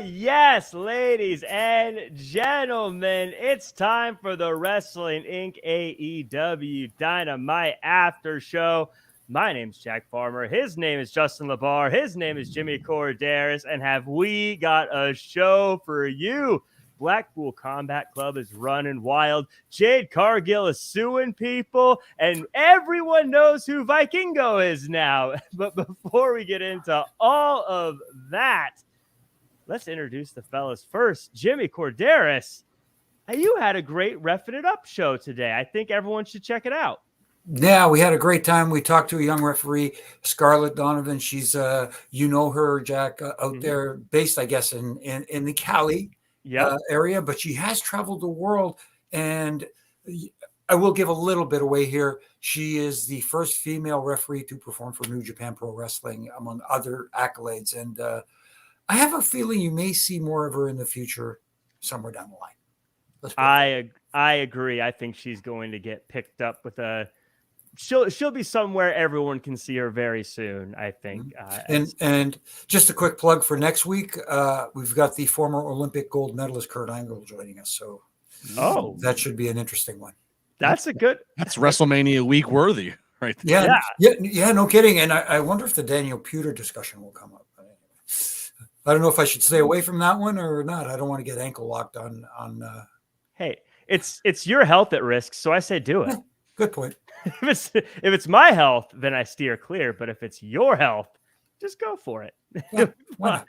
Yes, ladies and gentlemen, it's time for the Wrestling Inc. AEW Dynamite After Show. My name's Jack Farmer. His name is Justin LaBar. His name is Jimmy Korderas. And have we got a show for you? Blackpool Combat Club is running wild. Jade Cargill is suing people, and everyone knows who Vikingo is now. But before we get into all of that, let's introduce the fellas first. Jimmy Korderas, you had a great Reffing It Up show today. I think everyone should check it out. Yeah, we had a great time. We talked to a young referee, Scarlett Donovan. She's, you know her, Jack, out there, based, I guess, in the Cali area, but she has traveled the world. And I will give a little bit away here. She is the first female referee to perform for New Japan Pro Wrestling, among other accolades. And I have a feeling you may see more of her in the future somewhere down the line. I agree. I think she's going to get picked up with a... She'll be somewhere everyone can see her very soon, I think. And just a quick plug for next week. We've got the former Olympic gold medalist Kurt Angle joining us. So that should be an interesting one. That's WrestleMania week worthy, right? Yeah, no kidding. And I wonder if the Daniel Pewter discussion will come up. I don't know if I should stay away from that one or not. I don't want to get ankle locked on. Hey, it's your health at risk, so I say do it. Good point. If it's my health, then I steer clear. But if it's your health, just go for it. Yeah, why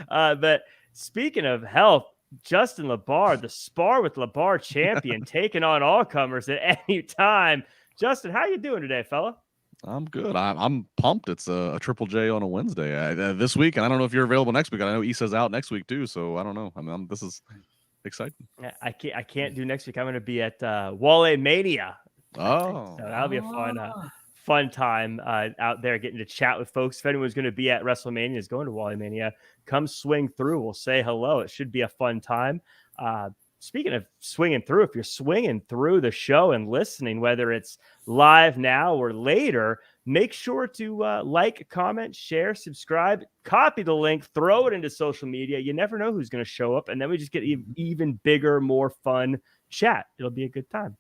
not? But speaking of health, Justin LaBar, the Spar with LaBar champion, taking on all comers at any time. Justin, how you doing today, fella? I'm good. I'm pumped. It's a Triple J on a Wednesday this week, and I don't know if you're available next week. I know Issa's out next week too, so I don't know. I mean, this is exciting. I can't do next week. I'm going to be at Wale Mania. Oh, so that'll be a fun time out there getting to chat with folks. If anyone's going to be at WrestleMania is going to Wally Mania, come swing through. We'll say hello. It should be a fun time. Speaking of swinging through, if you're swinging through the show and listening, whether it's live now or later, make sure to like, comment, share, subscribe, copy the link, throw it into social media. You never know who's going to show up. And then we just get even bigger, more fun chat. It'll be a good time.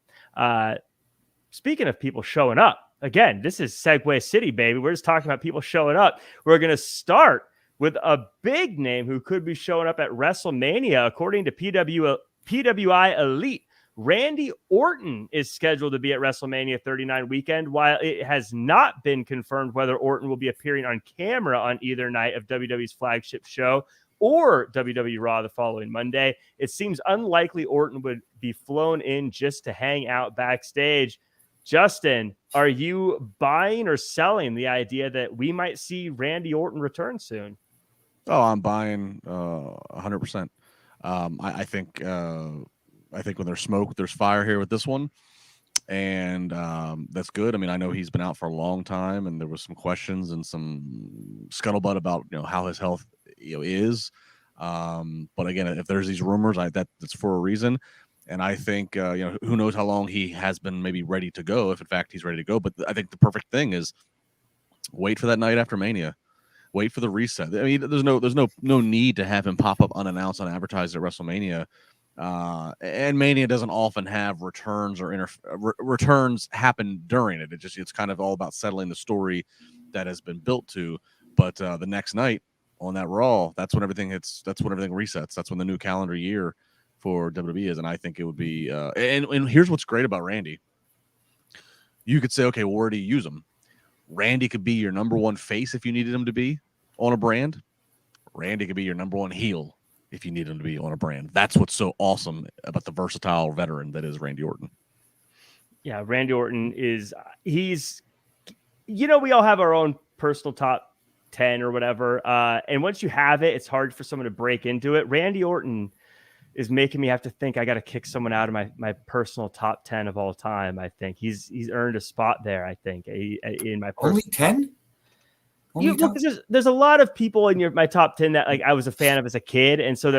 Speaking of people showing up, again, this is Segway City, baby. We're just talking about people showing up. We're going to start with a big name who could be showing up at WrestleMania. According to PWI Elite, Randy Orton is scheduled to be at WrestleMania 39 weekend. While it has not been confirmed whether Orton will be appearing on camera on either night of WWE's flagship show or WWE RAW the following Monday, it seems unlikely Orton would be flown in just to hang out backstage. Justin, are you buying or selling the idea that we might see Randy Orton return soon? Oh, I'm buying 100%. I think when there's smoke, there's fire here with this one, and that's good. I mean, I know he's been out for a long time, and there was some questions and some scuttlebutt about how his health is. But again, if there's these rumors, that's for a reason. And I think, who knows how long he has been maybe ready to go, if in fact he's ready to go. But I think the perfect thing is wait for that night after Mania. Wait for the reset. I mean, there's no need to have him pop up unannounced, unadvertised at WrestleMania. And Mania doesn't often have returns or returns happen during it. It's kind of all about settling the story that has been built to. But the next night on that Raw, that's when everything resets. That's when the new calendar year for WWE is, and I think it would be and here's what's great about Randy. You could say, okay, well, where do you use him? Randy could be your number one face if you needed him to be on a brand. Randy could be your number one heel if you need him to be on a brand. That's what's so awesome about the versatile veteran that is Randy Orton. Yeah, Randy Orton he's we all have our own personal top 10 or whatever, and once you have it, it's hard for someone to break into it. Randy Orton is making me have to think I got to kick someone out of my personal top 10 of all time. I think he's earned a spot there. I think in my only 10. There's a lot of people in my top 10 that I was a fan of as a kid, and so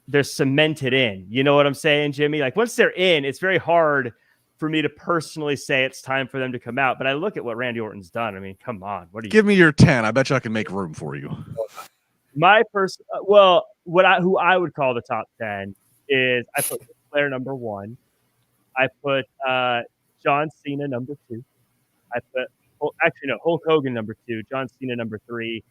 they're cemented in. You know what I'm saying, Jimmy? Like once they're in, it's very hard for me to personally say it's time for them to come out. But I look at what Randy Orton's done. I mean, come on. What do you give me your 10? I bet you I can make room for you. My first, who I would call the top 10 is I put Flair number 1. I put John Cena number 2. I put Hulk Hogan number 2, John Cena number 3,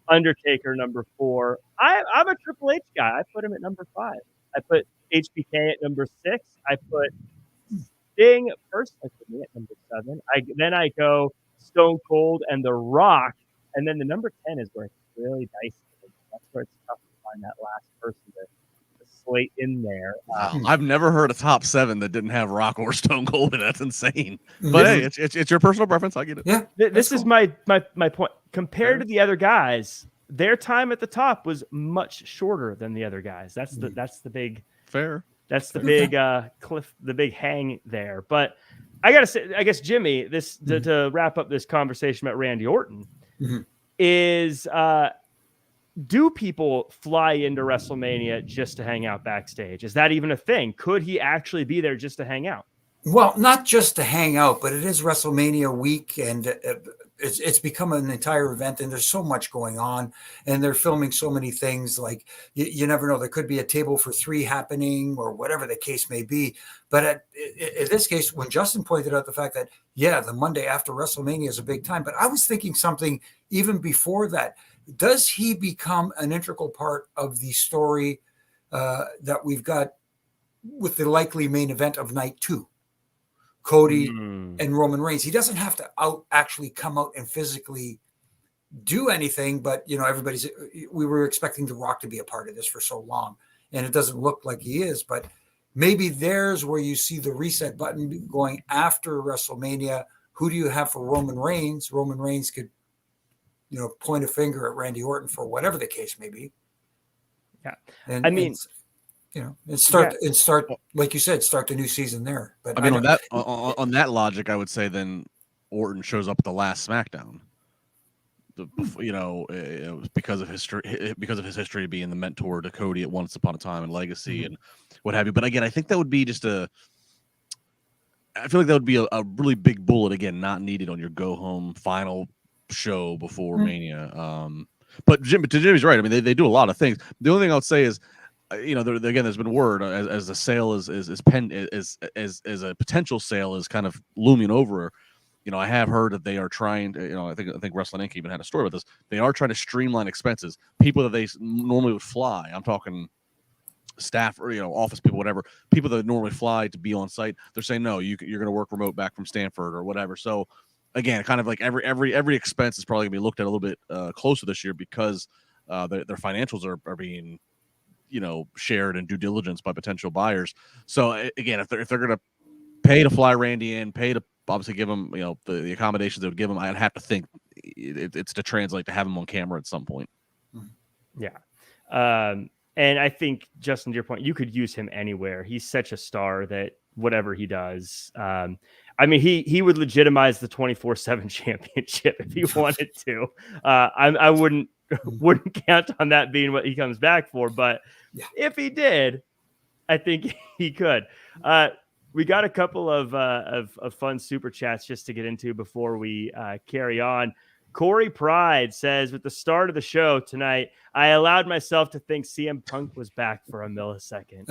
Undertaker number 4. I'm a Triple H guy. I put him at number 5. I put HBK at number 6. I put Sting personally for me at number 7. Then I go Stone Cold and The Rock, and then the number 10 is where it's really dicey. That's where it's tough to find that last person to slate in there. I've never heard a top 7 that didn't have Rock or Stone Cold, and that's insane. But hey, it's your personal preference. I get it. Yeah, this is my point. Compared to the other guys, their time at the top was much shorter than the other guys. That's the big fair. That's the big cliff, the big hang there. But I gotta say, I guess Jimmy, this to wrap up this conversation about Randy Orton is do people fly into WrestleMania just to hang out backstage? Is that even a thing? Could he actually be there just to hang out? Well, not just to hang out, but it is WrestleMania week, and it's become an entire event, and there's so much going on, and they're filming so many things. Like you never know, there could be a table for 3 happening, or whatever the case may be. But in this case, when Justin pointed out the fact that the Monday after WrestleMania is a big time, but I was thinking something even before that. Does he become an integral part of the story that we've got with the likely main event of night 2? Cody and Roman Reigns. He doesn't have to actually come out and physically do anything, but we were expecting The Rock to be a part of this for so long, and it doesn't look like he is, but maybe there's where you see the reset button going after WrestleMania. Who do you have for Roman Reigns? Roman Reigns could, point a finger at Randy Orton for whatever the case may be. Yeah. And start like you said, start the new season there. But on that logic, I would say then Orton shows up at the last SmackDown. Because of his history being the mentor to Cody at Once Upon a Time and Legacy and what have you. But again, I think that would be I feel like that would be a really big bullet, again, not needed on your go home final show before Mania. But Jimmy's right. I mean, they do a lot of things. The only thing I would say is, there's been word as the sale is a potential sale is kind of looming over. I have heard that they are trying to, I think Wrestling Inc. even had a story about this. They are trying to streamline expenses. People that they normally would fly, I'm talking staff or, office people, whatever, people that normally fly to be on site, they're saying, no, you're going to work remote back from Stanford or whatever. So again, kind of like every expense is probably gonna be looked at a little bit closer this year because their financials are being, shared and due diligence by potential buyers. So again, if they're going to pay to fly Randy in, pay to obviously give him, the accommodations they would give him, I'd have to think it's to translate to have him on camera at some point. Yeah. And I think, Justin, to your point, you could use him anywhere. He's such a star that whatever he does, he would legitimize the 24/7 championship if he wanted to. I wouldn't count on that being what he comes back for, but if he did, I think he could. We got a couple of fun super chats just to get into before we carry on. Corey Pride says, with the start of the show tonight, I allowed myself to think CM Punk was back for a millisecond.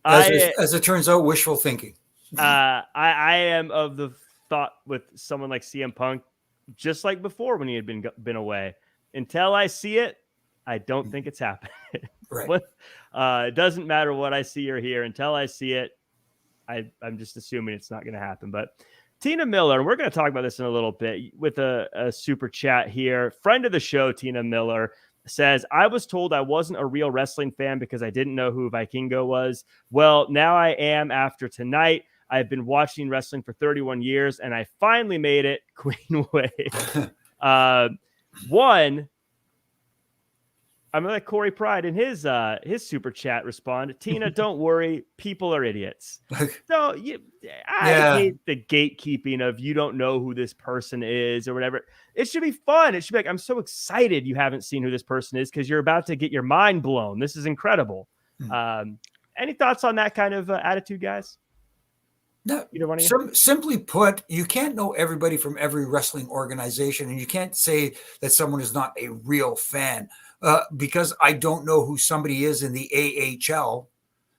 As it turns out, wishful thinking. I am of the thought with someone like CM Punk, just like before when he had been away. Until I see it, I don't think it's happening. Right. It doesn't matter what I see or hear. Until I see it, I'm just assuming it's not going to happen. But Tina Miller, and we're going to talk about this in a little bit with a super chat here. Friend of the show, Tina Miller, says, I was told I wasn't a real wrestling fan because I didn't know who Vikingo was. Well, now I am after tonight. I've been watching wrestling for 31 years, and I finally made it Queen Way. I'm going to let Corey Pride in his super chat respond. Tina, don't worry. People are idiots. So I hate the gatekeeping of you don't know who this person is or whatever. It should be fun. It should be like, I'm so excited you haven't seen who this person is because you're about to get your mind blown. This is incredible. Any thoughts on that kind of attitude, guys? No, simply put, you can't know everybody from every wrestling organization, and you can't say that someone is not a real fan because I don't know who somebody is in the AHL,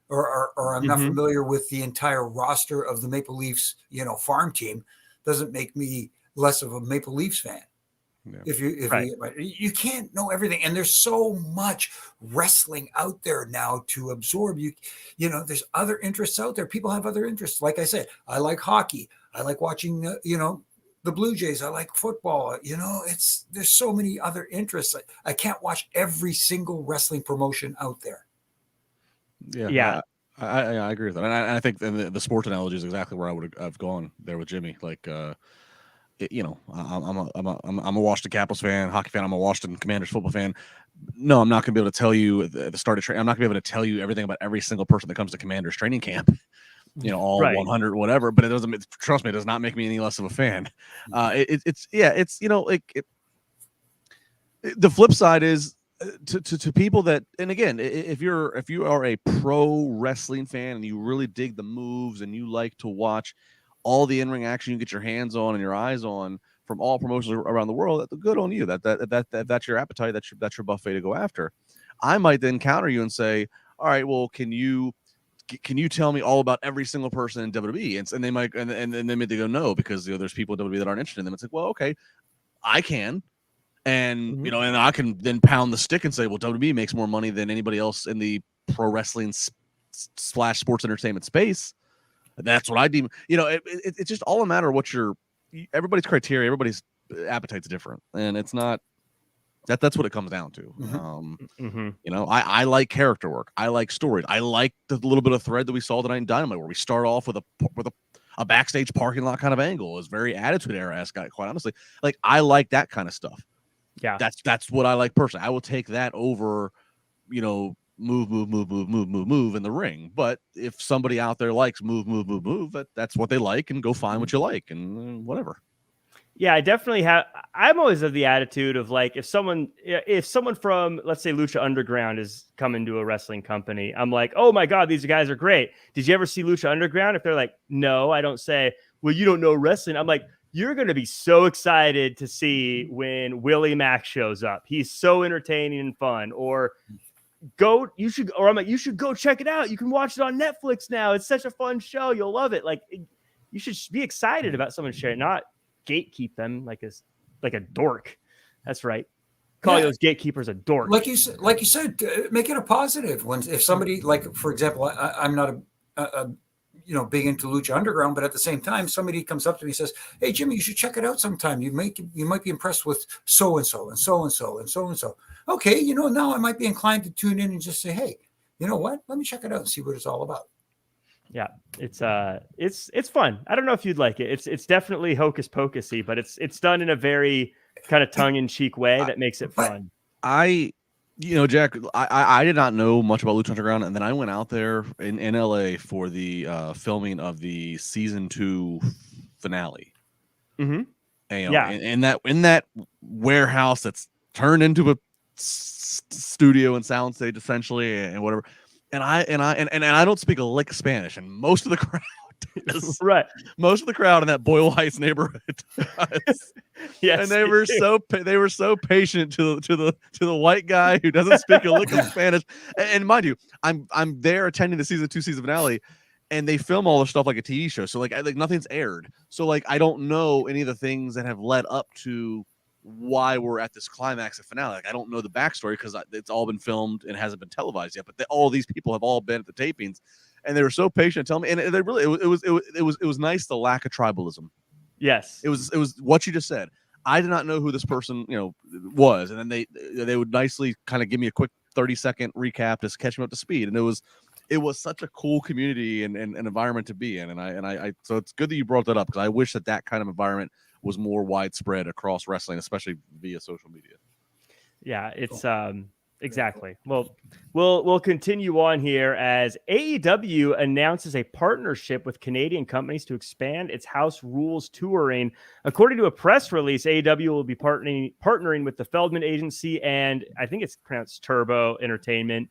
or I'm not familiar with the entire roster of the Maple Leafs, farm team. Doesn't make me less of a Maple Leafs fan. Yeah. You can't know everything, and there's so much wrestling out there now to absorb. There's other interests out there. People have other interests. Like I said, I like hockey. I like watching, the Blue Jays. I like football. There's so many other interests. I can't watch every single wrestling promotion out there. Yeah. I agree with that, and I think the sports analogy is exactly where I would have gone there with Jimmy. Like, I'm a Washington Capitals fan, hockey fan. I'm a Washington Commanders football fan. No, I'm not going to be able to tell you at the start of training. I'm not going to be able to tell you everything about every single person that comes to Commanders training camp. All 100 whatever. But it doesn't. Trust me, it does not make me any less of a fan. The flip side is to people that, and again, if you are a pro wrestling fan and you really dig the moves and you like to watch all the in-ring action you get your hands on and your eyes on from all promotions around the world, that's good on you. That's your appetite. That's your buffet to go after. I might then counter you and say, all right, well, can you tell me all about every single person in WWE? And they might, and then they go, no, because there's people in WWE that aren't interested in them. It's like, well, okay, I can. And, and I can then pound the stick and say, well, WWE makes more money than anybody else in the pro wrestling / sports entertainment space. That's what I deem. It's just all a matter of everybody's criteria, everybody's appetite's different, and it's not that's what it comes down to. I like character work. I like stories. I like the little bit of thread that we saw tonight in Dynamite, where we start off with a backstage parking lot kind of angle. It's very Attitude Era-esque, quite honestly. Like, I like that kind of stuff. Yeah, that's what I like personally. I will take that over, move in the ring. But if somebody out there likes move, that's what they like, and go find what you like and whatever. Yeah, I definitely have. I'm always of the attitude of, like, if someone from, let's say, Lucha Underground is coming to a wrestling company, I'm like, oh my God, these guys are great. Did you ever see Lucha Underground? If they're like, no, I don't say, well, you don't know wrestling. I'm like, you're going to be so excited to see when Willie Mack shows up. He's so entertaining and fun. Or you should go check it out. You can watch it on Netflix now. It's such a fun show. You'll love it. Like, you should be excited about someone sharing, not gatekeep them like a dork. That's right. Call those gatekeepers a dork. Like you said, make it a positive. If somebody, like, for example, I'm not a big into Lucha Underground, but at the same time, somebody comes up to me and says, "Hey, Jimmy, you should check it out sometime. You might be impressed with so and so and so and so and so and so." Okay, now I might be inclined to tune in and just say, "Hey, you know what? Let me check it out and see what it's all about." Yeah, it's fun. I don't know if you'd like it. It's definitely hocus pocusy, but it's done in a very kind of tongue in cheek way that makes it fun. Jack, I did not know much about Lucha Underground, and then I went out there in LA for the filming of the season 2 finale. Mm-hmm. And, in that warehouse that's turned into a studio and soundstage essentially, and whatever. And I don't speak a lick of Spanish, and most of the crowd does. Right. Most of the crowd in that Boyle Heights neighborhood does. Yes, and they were so patient to the white guy who doesn't speak a lick of Spanish. And mind you, I'm there attending the season 2 season finale, and they film all the stuff like a TV show. So like nothing's aired. So like I don't know any of the things that have led up to why we're at this climax of finale. Like, I don't know the backstory because it's all been filmed and hasn't been televised yet. But all these people have all been at the tapings, and they were so patient to tell me. And they really, it was nice, the lack of tribalism. Yes, it was what you just said. I did not know who this person was, and then they would nicely kind of give me a quick 30-second recap to catch me up to speed. And it was such a cool community and environment to be in. And I so it's good that you brought that up, because I wish that kind of environment was more widespread across wrestling, especially via social media. Yeah, it's exactly. Well, we'll continue on here as AEW announces a partnership with Canadian companies to expand its House Rules touring. According to a press release, AEW will be partnering with the Feldman Agency and I think it's pronounced Turbo Entertainment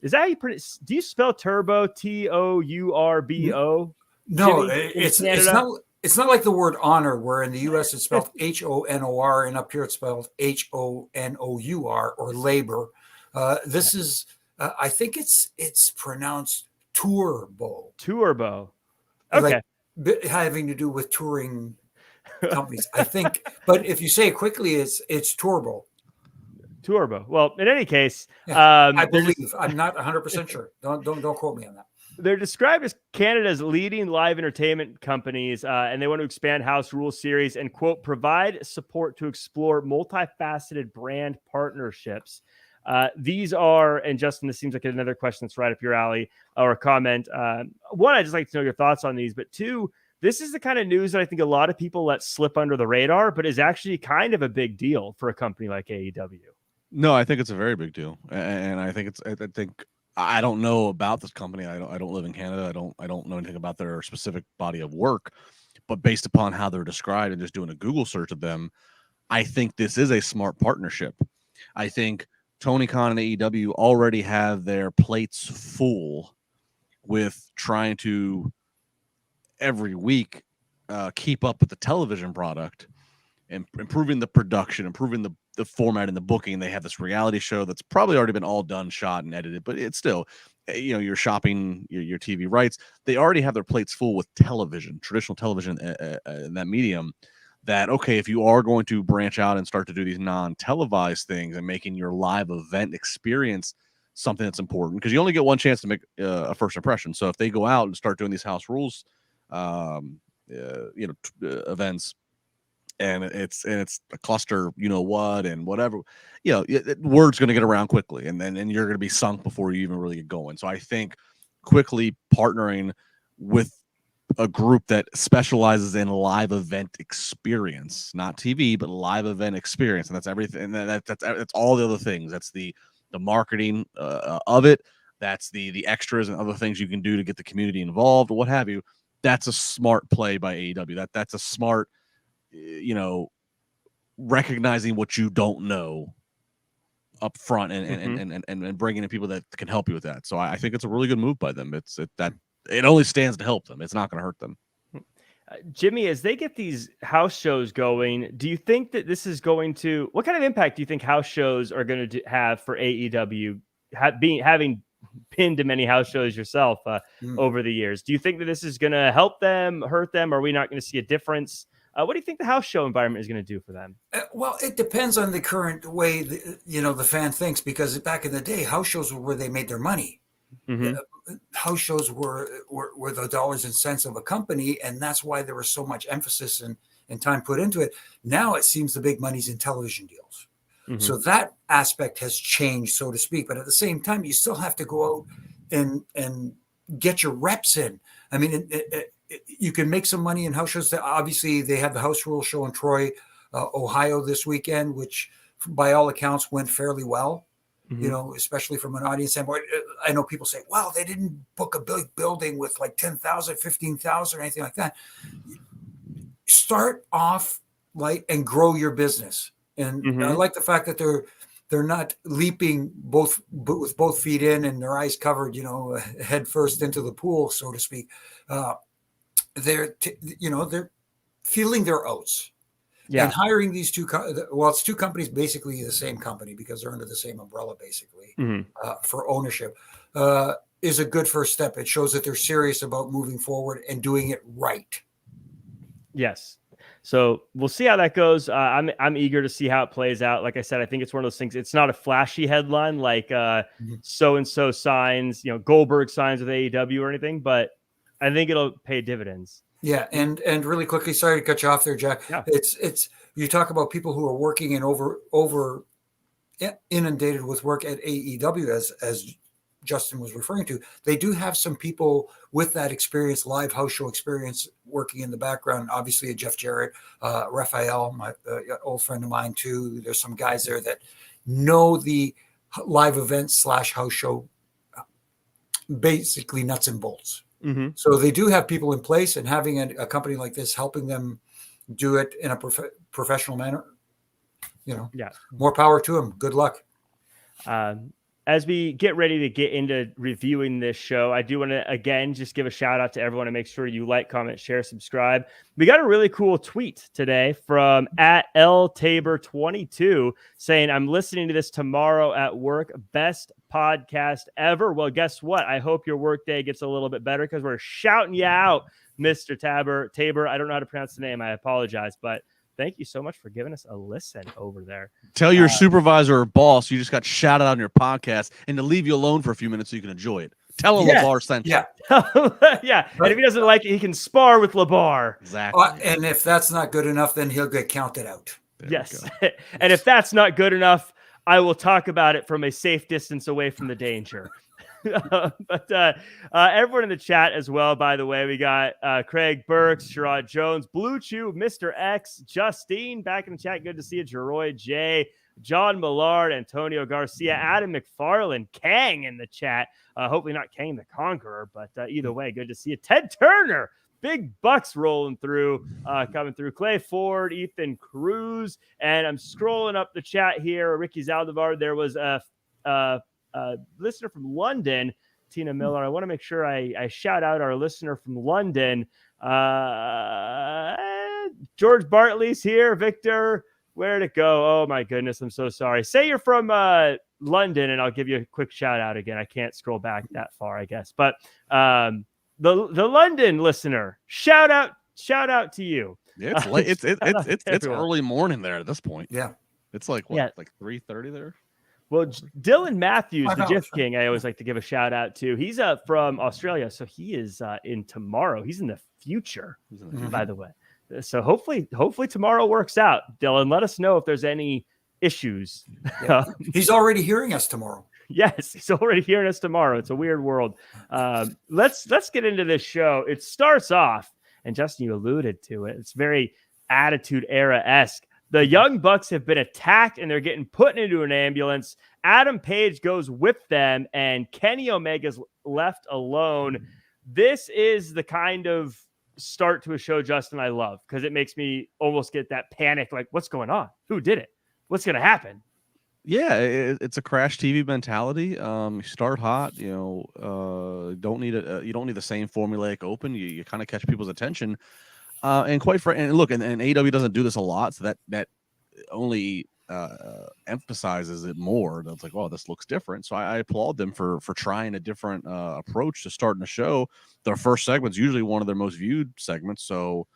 Is that how you pronounce? Do you spell turbo Tourbo? No, Jimmy, it's not like the word honor, where in the US it's spelled HONOR, and up here it's spelled HONOUR, or labor. This is, I think it's pronounced turbo. Turbo. Okay. Like, having to do with touring companies, I think. But if you say it quickly, it's turbo. Turbo. Well, in any case, I believe. I'm not 100% sure. Don't quote me on that. They're described as Canada's leading live entertainment companies, and they want to expand House Rules series and, quote, provide support to explore multifaceted brand partnerships. These are, and Justin, this seems like another question that's right up your alley, or a comment. One, I'd just like to know your thoughts on these, but two, this is the kind of news that I think a lot of people let slip under the radar, but is actually kind of a big deal for a company like AEW. No, I think it's a very big deal, and I think I don't know about this company. I don't live in Canada. I don't know anything about their specific body of work, but based upon how they're described and just doing a Google search of them, I think this is a smart partnership. I think Tony Khan and AEW already have their plates full with trying to every week keep up with the television product and improving the production, improving the format and the booking. They have this reality show that's probably already been all done, shot, and edited, but it's still, you're shopping your TV rights. They already have their plates full with television, traditional television in that medium. That, okay, if you are going to branch out and start to do these non-televised things and making your live event experience something that's important, because you only get one chance to make a first impression. So if they go out and start doing these House Rules, events, and it's a cluster, and whatever, word's going to get around quickly, and you're going to be sunk before you even really get going. So I think quickly partnering with a group that specializes in live event experience, not TV, but live event experience, and that's everything. And that's all the other things. That's the marketing of it. That's the extras and other things you can do to get the community involved, what have you. That's a smart play by AEW. That's a smart, recognizing what you don't know up front and bringing in people that can help you with that. So I think it's a really good move by them. It only stands to help them. It's not going to hurt them. Jimmy, as they get these house shows going, do you think that this is going to, what kind of impact do you think house shows are going to have for AEW, having been to many house shows yourself over the years? Do you think that this is going to help them, hurt them? Are we not going to see a difference? What do you think the house show environment is going to do for them? Well, it depends on the current way the fan thinks, because back in the day, house shows were where they made their money. Mm-hmm. House shows were the dollars and cents of a company, and that's why there was so much emphasis and time put into it. Now it seems the big money's in television deals. Mm-hmm. So that aspect has changed, so to speak. But at the same time, you still have to go out and get your reps in. I mean, you can make some money in house shows. Obviously, they had the House Rules show in Troy, Ohio this weekend, which by all accounts went fairly well. Mm-hmm. Especially from an audience standpoint. I know people say, wow, they didn't book a big building with like 10,000, 15,000 or anything like that. Start off light and grow your business. And I like the fact that they're not leaping with both feet in and their eyes covered, head first into the pool, so to speak. They're feeling their oats. Yeah. And hiring these it's two companies, basically the same company, because they're under the same umbrella, basically, for ownership, is a good first step. It shows that they're serious about moving forward and doing it right. Yes. So we'll see how that goes. I'm eager to see how it plays out. Like I said, I think it's one of those things. It's not a flashy headline like so-and-so signs, Goldberg signs with AEW or anything, but I think it'll pay dividends. Yeah, and really quickly, sorry to cut you off there, Jack. Yeah. It's you talk about people who are working and over inundated with work at AEW, as Justin was referring to. They do have some people with that experience, live house show experience, working in the background. Obviously, a Jeff Jarrett, Raphael, my old friend of mine too. There's some guys there that know the live event / house show, basically nuts and bolts. Mm-hmm. So they do have people in place, and having a company like this helping them do it in a professional manner, more power to them. Good luck. as we get ready to get into reviewing this show, I do want to, again, just give a shout out to everyone and make sure you like, comment, share, subscribe. We got a really cool tweet today from @LTabor22 saying, I'm listening to this tomorrow at work. Best podcast ever. Well, guess what? I hope your work day gets a little bit better because we're shouting you out, Mr. Tabor. I don't know how to pronounce the name. I apologize, but thank you so much for giving us a listen over there. Tell your supervisor or boss you just got shouted out on your podcast and to leave you alone for a few minutes so you can enjoy it. Tell him LaBar sent you. Yeah. And if he doesn't like it, he can spar with LaBar. Exactly. And if that's not good enough, then he'll get counted out. Yes. And if that's not good enough, I will talk about it from a safe distance away from the danger. But everyone in the chat as well, by the way, we got Craig Burks, Sherrod Jones, Blue Chew, Mr. X, Justine back in the chat. Good to see you. Jeroy J, John Millard, Antonio Garcia, Adam McFarland, Kang in the chat. Hopefully not Kang the Conqueror, but either way, good to see you. Ted Turner, big bucks rolling through, coming through. Clay Ford, Ethan Cruz, and I'm scrolling up the chat here. Ricky Zaldivar, there was a listener from London, Tina Miller. I want to make sure I shout out our listener from London. George Bartley's here. Victor, where'd it go? Oh my goodness, I'm so sorry. Say you're from London, and I'll give you a quick shout out again. I can't scroll back that far, I guess. But the London listener, shout out to you. Yeah, it's late. It's early morning there at this point. Yeah, it's like what, like 3:30 there. Well, Dylan Matthews, the GIF King, I always like to give a shout out to. He's from Australia, so he is in tomorrow. He's in the future, by the way. So hopefully tomorrow works out. Dylan, let us know if there's any issues. Yeah. He's already hearing us tomorrow. Yes, he's already hearing us tomorrow. It's a weird world. Let's get into this show. It starts off, and Justin, you alluded to it. It's very Attitude Era-esque. The Young Bucks have been attacked and they're getting put into an ambulance. Adam Page goes with them and Kenny Omega's left alone. This is the kind of start to a show, Justin, I love, because it makes me almost get that panic. Like, what's going on? Who did it? What's going to happen? Yeah, it's a crash TV mentality. You start hot, you don't need you don't need the same formulaic open. You kind of catch people's attention. And quite frankly, and look, and AEW doesn't do this a lot, so that only emphasizes it more. That's like, oh, this looks different. So I applaud them for trying a different approach to starting a show. Their first segment's usually one of their most viewed segments. So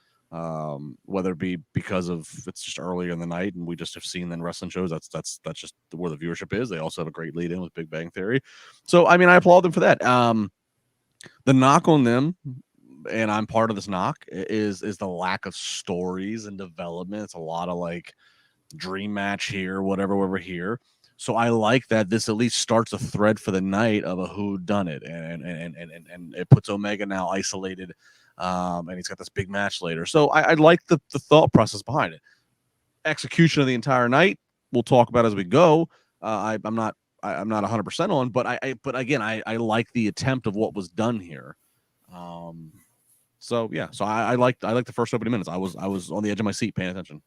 whether it be because of it's just earlier in the night and we just have seen then wrestling shows, that's just where the viewership is. They also have a great lead in with Big Bang Theory. So I mean, I applaud them for that. The knock on them, and I'm part of this knock, is the lack of stories and development. It's a lot of like dream match here, whatever here. So I like that this at least starts a thread for the night of a who done it, and it puts Omega now isolated, and he's got this big match later. So I like the thought process behind it. Execution of the entire night, we'll talk about as we go. I'm not 100% on, but again, I like the attempt of what was done here. So yeah, so I like the first opening minutes. I was on the edge of my seat paying attention.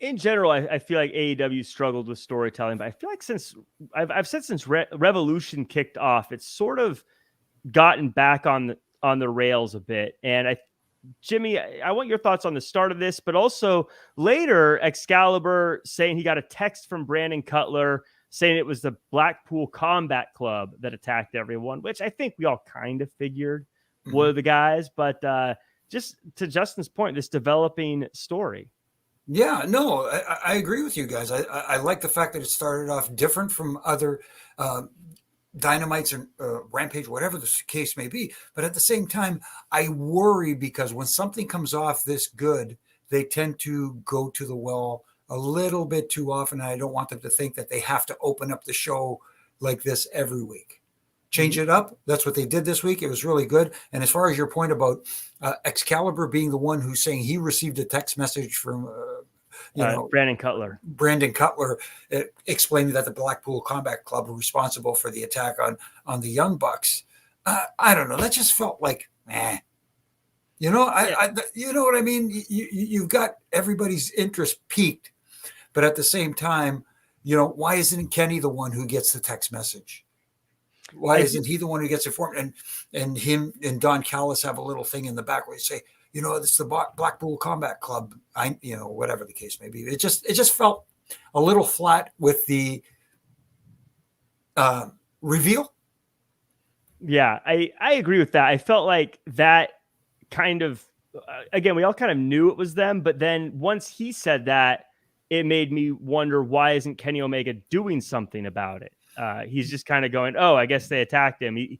In general, I feel like AEW struggled with storytelling, but I feel like since I've said since Revolution kicked off, it's sort of gotten back on the rails a bit. And Jimmy, I want your thoughts on the start of this, but also later Excalibur saying he got a text from Brandon Cutler saying it was the Blackpool Combat Club that attacked everyone, which I think we all kind of figured were the guys, but just to Justin's point, this developing story. Yeah, no, I agree with you guys. I like the fact that it started off different from other Dynamites or Rampage, whatever the case may be. But at the same time, I worry because when something comes off this good, they tend to go to the well a little bit too often. I don't want them to think that they have to open up the show like this every week. Change it up. That's what they did this week. It was really good. And as far as your point about Excalibur being the one who's saying he received a text message from Brandon Cutler. Brandon Cutler explaining that the Blackpool Combat Club were responsible for the attack on the Young Bucks. I don't know. That just felt like, you know what I mean? You've got everybody's interest peaked, but at the same time, why isn't Kenny the one who gets the text message? Why isn't he the one who gets informed? And him and Don Callis have a little thing in the back where they say, it's the Blackpool Combat Club. Whatever the case may be. It just felt a little flat with the reveal. Yeah, I agree with that. I felt like that kind of, again, we all kind of knew it was them, but then once he said that, it made me wonder, why isn't Kenny Omega doing something about it? He's just kind of going, oh, I guess they attacked him. When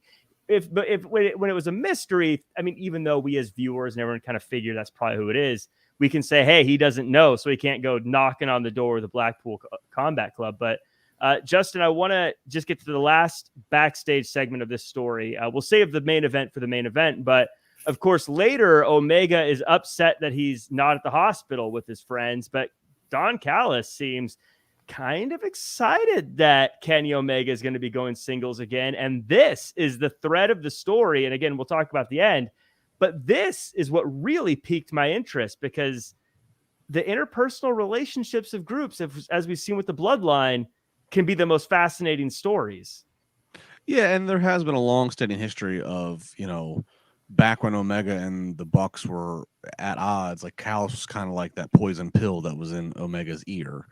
it was a mystery, I mean, even though we as viewers and everyone kind of figure that's probably who it is, we can say, hey, he doesn't know, so he can't go knocking on the door of the Blackpool Combat Club. But Justin, I want to just get to the last backstage segment of this story. We'll save the main event for the main event, but of course, later, Omega is upset that he's not at the hospital with his friends, but Don Callis seems kind of excited that Kenny Omega is going to be going singles again. And this is the thread of the story. And again, we'll talk about the end, but this is what really piqued my interest, because the interpersonal relationships of groups, as we've seen with the Bloodline, can be the most fascinating stories. Yeah. And there has been a long-standing history of, back when Omega and the Bucks were at odds, like Callis was kind of like that poison pill that was in Omega's ear.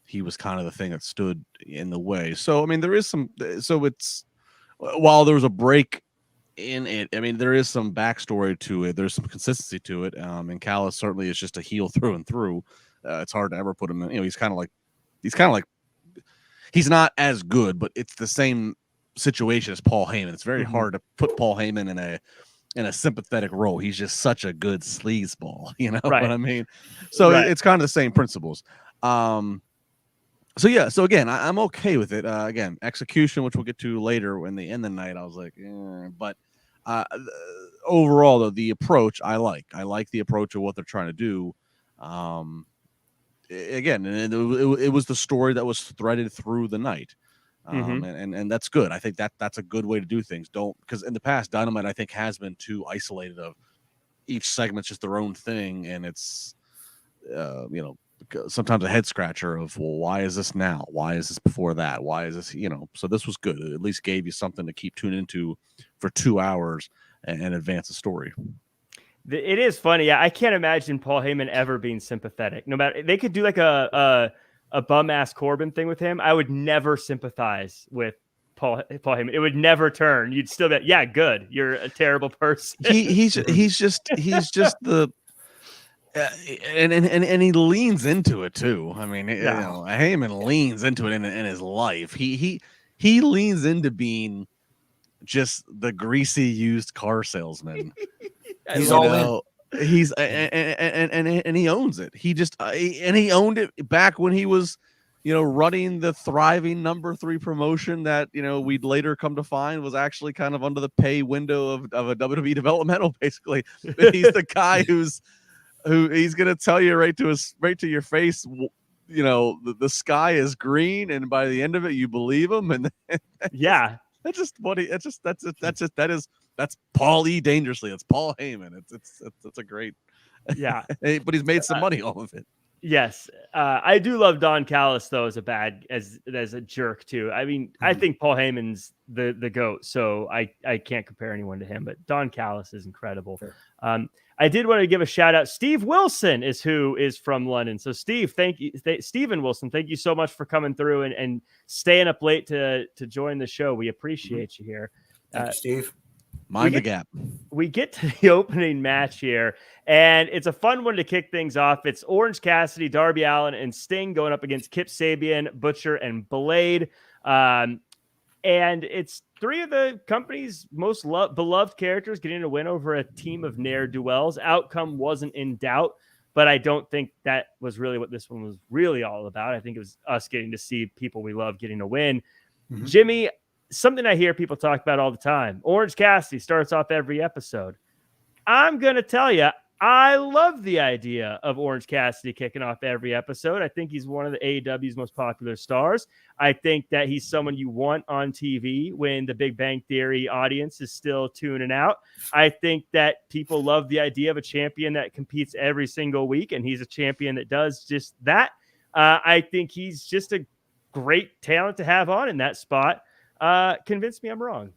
He was kind of the thing that stood in the way. So, I mean, while there was a break in it, I mean, there is some backstory to it. There's some consistency to it. And Callis certainly is just a heel through and through. It's hard to ever put him in, he's kind of like, he's not as good, but it's the same situation as Paul Heyman. It's very hard to put Paul Heyman in a sympathetic role. He's just such a good sleazeball, what I mean? So It's kind of the same principles. So again, I'm okay with it. Again, execution, which we'll get to later in the end of the night, I was like, but overall, though, the approach I like the approach of what they're trying to do. Again, and it was the story that was threaded through the night. And that's good. I think that's a good way to do things. Because in the past, Dynamite, I think, has been too isolated of each segment's just their own thing. And it's, sometimes a head scratcher of, well, why is this now? Why is this before that? Why is this, so this was good. It at least gave you something to keep tuning into for 2 hours and advance the story. It is funny. Yeah, I can't imagine Paul Heyman ever being sympathetic. No matter, they could do like a bum ass Corbin thing with him. I would never sympathize with Paul Heyman. It would never turn. You'd still be, yeah, good. You're a terrible person. He's just the, and he leans into it too. I mean, Heyman leans into it in his life. He leans into being just the greasy used car salesman. He's all in. He's and he owns it. He owned it back when he was, running the thriving number 3 promotion that, we'd later come to find was actually kind of under the pay window of a WWE developmental. Basically, he's the guy who he's gonna tell you right to your face, the sky is green, and by the end of it, you believe him. And yeah, that's Paul E. Dangerously. It's Paul Heyman. It's a great, yeah. But he's made some money off of it. Yes, I do love Don Callis though as a jerk too. I mean, I think Paul Heyman's the GOAT, so I can't compare anyone to him. But Don Callis is incredible. Sure. I did want to give a shout out. Steve Wilson is who is from London. So Steve, thank you, Stephen Wilson. Thank you so much for coming through and staying up late to join the show. We appreciate you here. Thank you, Steve. Mind the gap. We get to the opening match here, and it's a fun one to kick things off. It's Orange Cassidy, Darby Allin, and Sting going up against Kip Sabian, Butcher, and Blade. And it's 3 of the company's most beloved characters getting a win over a team of ne'er-do-wells. Outcome wasn't in doubt, but I don't think that was really what this one was really all about. I think it was us getting to see people we love getting a win. Mm-hmm. Jimmy, something I hear people talk about all the time. Orange Cassidy starts off every episode. I'm going to tell you, I love the idea of Orange Cassidy kicking off every episode. I think he's one of the AEW's most popular stars. I think that he's someone you want on TV when the Big Bang Theory audience is still tuning out. I think that people love the idea of a champion that competes every single week, and he's a champion that does just that. I think he's just a great talent to have on in that spot. Convince me I'm wrong.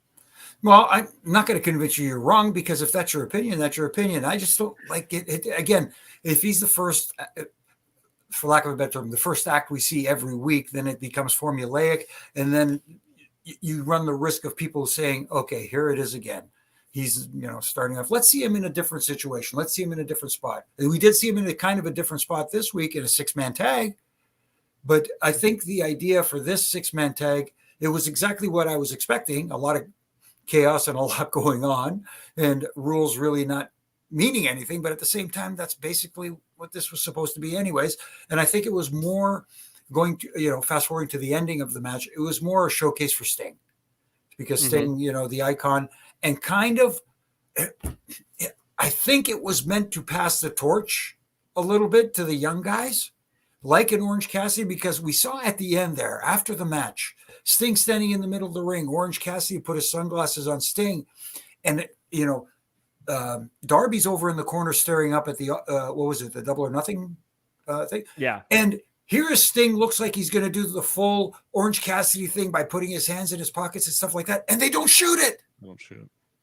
Well, I'm not going to convince you you're wrong, because if that's your opinion, that's your opinion. I just don't like it. Again, if he's the first, for lack of a better term, the first act we see every week, then it becomes formulaic. And then you run the risk of people saying, okay, here it is again. He's, starting off. Let's see him in a different situation. Let's see him in a different spot. And we did see him in a kind of a different spot this week in a 6-man tag. But I think the idea for this 6-man tag, it was exactly what I was expecting. A lot of chaos and a lot going on, and rules really not meaning anything. But at the same time, that's basically what this was supposed to be anyways. And I think it was more going to, fast forwarding to the ending of the match, it was more a showcase for Sting, because Sting, the icon, and kind of, I think it was meant to pass the torch a little bit to the young guys, like in Orange Cassidy, because we saw at the end there, after the match, Sting standing in the middle of the ring. Orange Cassidy put his sunglasses on Sting. And, Darby's over in the corner staring up at the, what was it, the Double or Nothing thing? Yeah. And here is Sting, looks like he's going to do the full Orange Cassidy thing by putting his hands in his pockets and stuff like that. And they don't shoot it.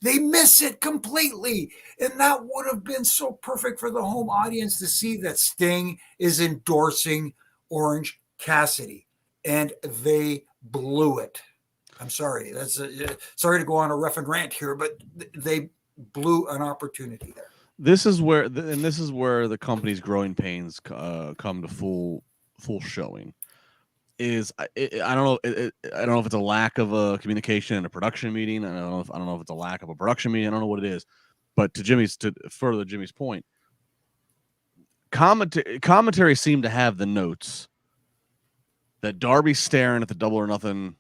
They miss it completely. And that would have been so perfect for the home audience to see that Sting is endorsing Orange Cassidy. And they blew it. I'm sorry. Sorry to go on a ref and rant here, but they blew an opportunity there. This is where the company's growing pains come to full showing. I don't know if it's a lack of a communication in a production meeting. I don't know if it's a lack of a production meeting. I don't know what it is. But to further Jimmy's point, commentary seemed to have the notes that Darby's staring at the Double or Nothing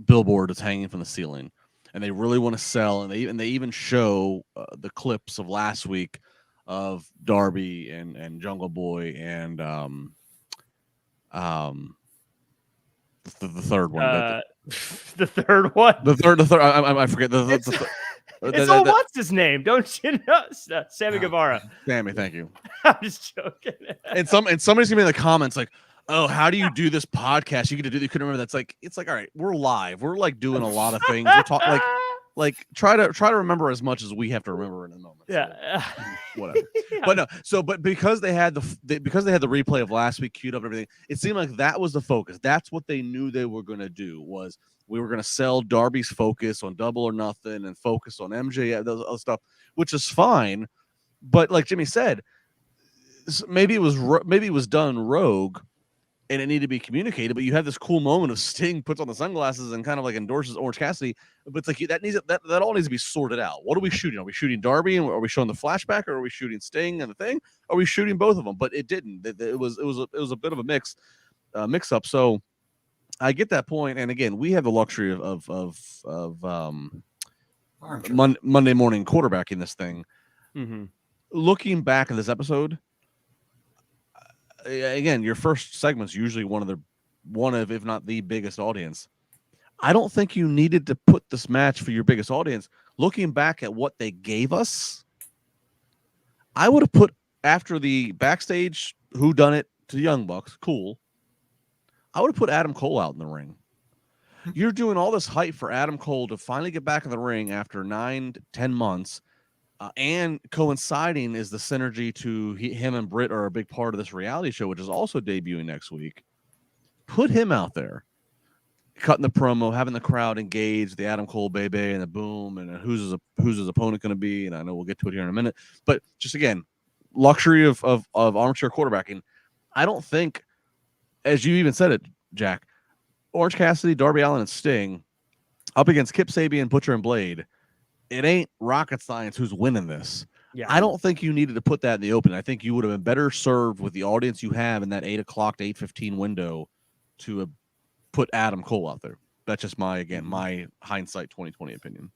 billboard that's hanging from the ceiling, and they really want to sell. And they even show the clips of last week of Darby and Jungle Boy and the third one. The third one. The third. I forget It's what's his name? Don't you know? Sammy Guevara. Sammy, thank you. I'm just joking. And somebody's gonna be in the comments like, oh, how do you do this podcast? You get to do. You couldn't remember. It's like, all right, we're live. We're like doing a lot of things. We're talking like try to remember as much as we have to remember in a moment. Yeah. So, whatever. Yeah. But because they had the replay of last week queued up and everything, it seemed like that was the focus. That's what they knew they were going to do, was we were going to sell Darby's focus on Double or Nothing and focus on MJ, those other stuff, which is fine. But like Jimmy said, maybe it was done rogue, and it needed to be communicated. But you have this cool moment of Sting puts on the sunglasses and kind of like endorses Orange Cassidy. But it's like that all needs to be sorted out. What are we shooting? Are we shooting Darby, and are we showing the flashback, or are we shooting Sting and the thing? Are we shooting both of them? But it didn't. It was a bit of a mix up. So I get that point. And again, we have the luxury of Monday morning quarterbacking this thing. Mm-hmm. Looking back at this episode, again, your first segment's usually one of, if not the biggest audience. I don't think you needed to put this match for your biggest audience. Looking back at what they gave us, I would have put, after the backstage whodunit to the Young Bucks, cool. I would have put Adam Cole out in the ring. You're doing all this hype for Adam Cole to finally get back in the ring after 9 to 10 months. And coinciding is the synergy to him and Britt are a big part of this reality show, which is also debuting next week. Put him out there, cutting the promo, having the crowd engaged, the Adam Cole baby and the boom, and who's his opponent going to be. And I know we'll get to it here in a minute, but just again, luxury of armchair quarterbacking. I don't think, as you even said it, Jack, Orange Cassidy, Darby Allin, and Sting up against Kip Sabian, Butcher, and Blade. It ain't rocket science who's winning this. Yeah. I don't think you needed to put that in the open. I think you would have been better served with the audience you have in that 8 o'clock to 8:15 window to put Adam Cole out there. That's just my hindsight 2020 opinion.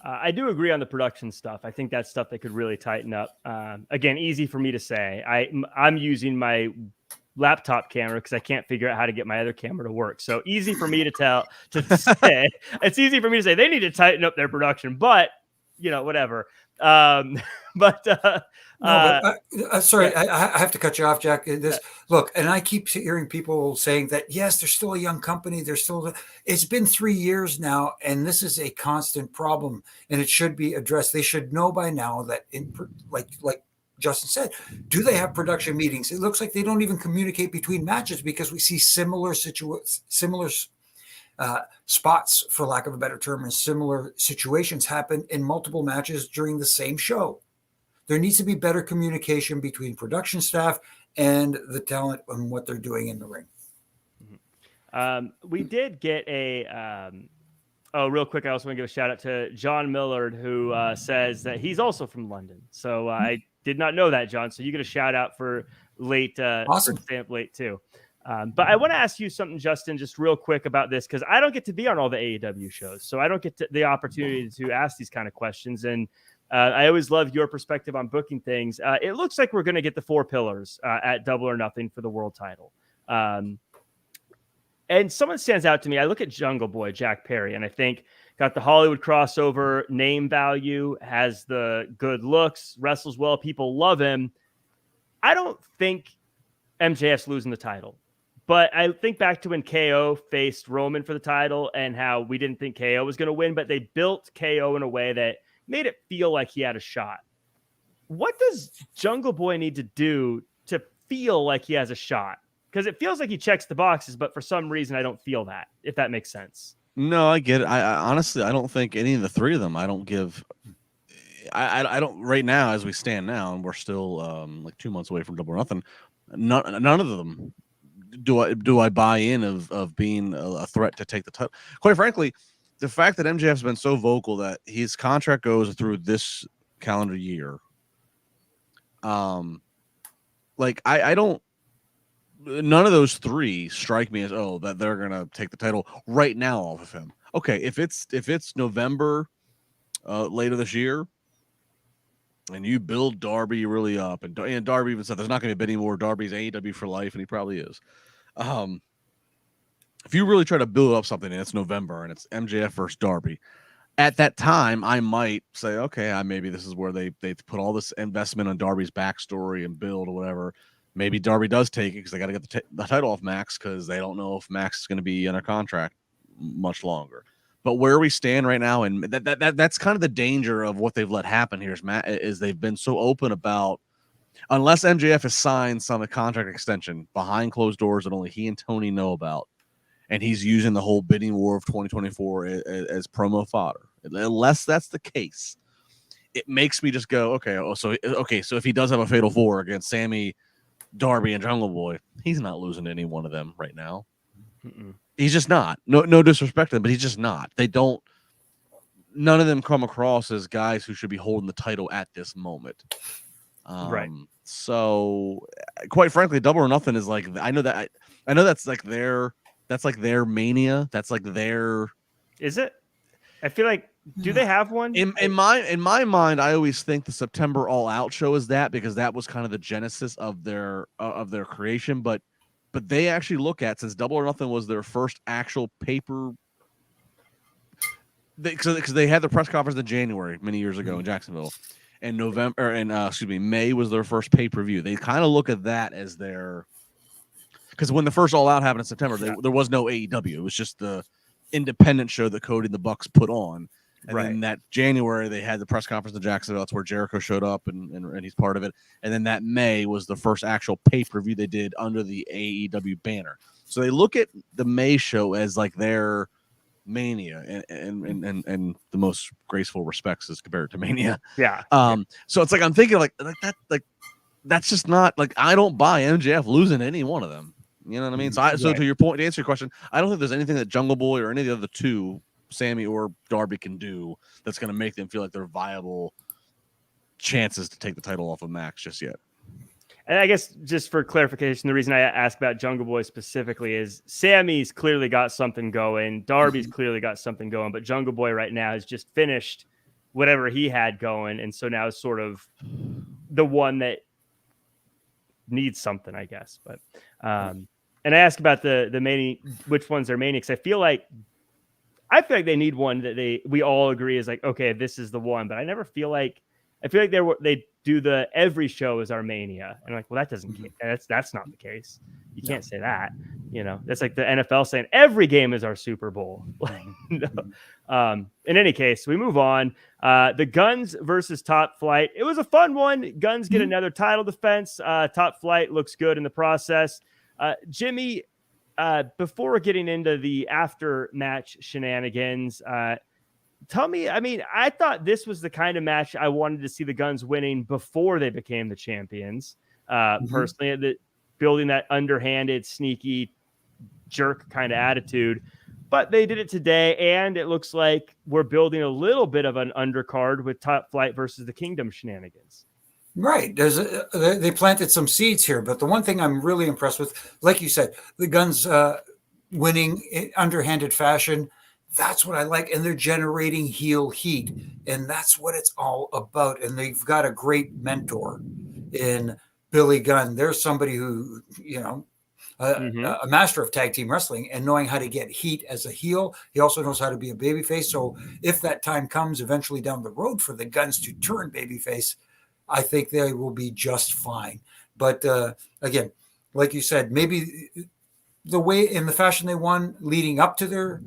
I do agree on the production stuff. I think that's stuff that could really tighten up. Again, easy for me to say. I'm using my laptop camera because I can't figure out how to get my other camera to work. So easy for me to say. It's easy for me to say they need to tighten up their production. But whatever. Sorry, I have to cut you off, Jack. Look, and I keep hearing people saying that, yes, they're still a young company. It's been 3 years now, and this is a constant problem, and it should be addressed. They should know by now that, like Justin said, do they have production meetings? It looks like they don't even communicate between matches, because we see similar spots, for lack of a better term, and similar situations happen in multiple matches during the same show. There needs to be better communication between production staff and the talent on what they're doing in the ring. We did get real quick, I also want to give a shout out to John Millard, who says that he's also from London. So I did not know that, John. So you get a shout out for late, awesome. for Stamp late too. But I want to ask you something, Justin, just real quick about this, because I don't get to be on all the AEW shows. So I don't get the opportunity to ask these kind of questions. And I always love your perspective on booking things. It looks like we're going to get the 4 pillars at Double or Nothing for the world title. And someone stands out to me. I look at Jungle Boy, Jack Perry, and I think got the Hollywood crossover, name value, has the good looks, wrestles well. People love him. I don't think MJF's losing the title. But I think back to when KO faced Roman for the title and how we didn't think KO was going to win, but they built KO in a way that made it feel like he had a shot. What does Jungle Boy need to do to feel like he has a shot? Because it feels like he checks the boxes, but for some reason I don't feel that, if that makes sense. No, I get it. I honestly, I don't think any of the 3 of them, I don't give. I don't right now, as we stand now, and we're still like 2 months away from Double or Nothing. None of them do I buy in of being a threat to take the title. Quite frankly, the fact that MJF's been so vocal that his contract goes through this calendar year, like I don't. None of those 3 strike me as that they're gonna take the title right now off of him. Okay, if it's November later this year, and you build Darby really up, and Darby even said there's not going to be any more. Darby's AEW for life, and he probably is. If you really try to build up something, and it's November, and it's MJF versus Darby, at that time, I might say, okay, maybe this is where they put all this investment on Darby's backstory and build or whatever. Maybe Darby does take it because they got to get the title off Max, because they don't know if Max is going to be under contract much longer. But where we stand right now, and that's kind of the danger of what they've let happen here, is they've been so open about, unless MJF has signed some contract extension behind closed doors that only he and Tony know about, and he's using the whole bidding war of 2024 as promo fodder. Unless that's the case, it makes me just go, so if he does have a fatal 4 against Sammy, Darby, and Jungle Boy, he's not losing to any one of them right now. Mm-mm. He's just not. No disrespect to them, but he's just not. None of them come across as guys who should be holding the title at this moment. Right. So, quite frankly, Double or Nothing is like, I know that's like their mania. That's like their. Is it? I feel like, do they have one? In my mind, I always think the September All Out show is that, because that was kind of the genesis of their creation. But they actually look at, since Double or Nothing was their first actual paper, because they had the press conference in January many years ago in Jacksonville, and May was their first pay-per-view. They kind of look at that as their, because when the first All Out happened in September, there was no AEW. It was just the independent show that Cody and the Bucks put on. And then that January, they had the press conference in Jacksonville. That's where Jericho showed up, and he's part of it. And then that May was the first actual pay-per-view they did under the AEW banner. So they look at the May show as like their Mania, and the most graceful respects as compared to Mania. Yeah. So it's like, I'm thinking like that's just not, like, I don't buy MJF losing any one of them. You know what I mean? So to your point, to answer your question, I don't think there's anything that Jungle Boy or any of the other 2, Sammy or Darby, can do that's going to make them feel like they're viable chances to take the title off of Max just yet. And I guess, just for clarification, the reason I asked about Jungle Boy specifically is Sammy's clearly got something going. Darby's clearly got something going, but Jungle Boy right now has just finished whatever he had going. And so now is sort of the one that needs something, I guess. But, and I asked about the mania, which ones are mania, because I feel like I feel like they need one that we all agree is like, okay, this is the one. But I never feel like they do the every show is our Mania, and I'm like, well, that doesn't that's not the case. You can't say that. That's like the NFL saying every game is our Super Bowl. In any case, we move on. The Guns versus Top Flight. It was a fun one. Guns get another title defense. Top Flight looks good in the process. Jimmy, before getting into the after match shenanigans, tell me, I thought this was the kind of match I wanted to see the Guns winning before they became the champions. Personally, building that underhanded, sneaky, jerk kind of attitude. But they did it today, and it looks like we're building a little bit of an undercard with Top Flight versus the Kingdom shenanigans. Right. They planted some seeds here, but the one thing I'm really impressed with, like you said, the Guns winning in underhanded fashion. That's what I like. And they're generating heel heat. And that's what it's all about. And they've got a great mentor in Billy Gunn. There's somebody who, a master of tag team wrestling and knowing how to get heat as a heel. He also knows how to be a babyface. So if that time comes eventually down the road for the Guns to turn babyface, I think they will be just fine. But again, like you said, maybe the way in the fashion they won leading up to their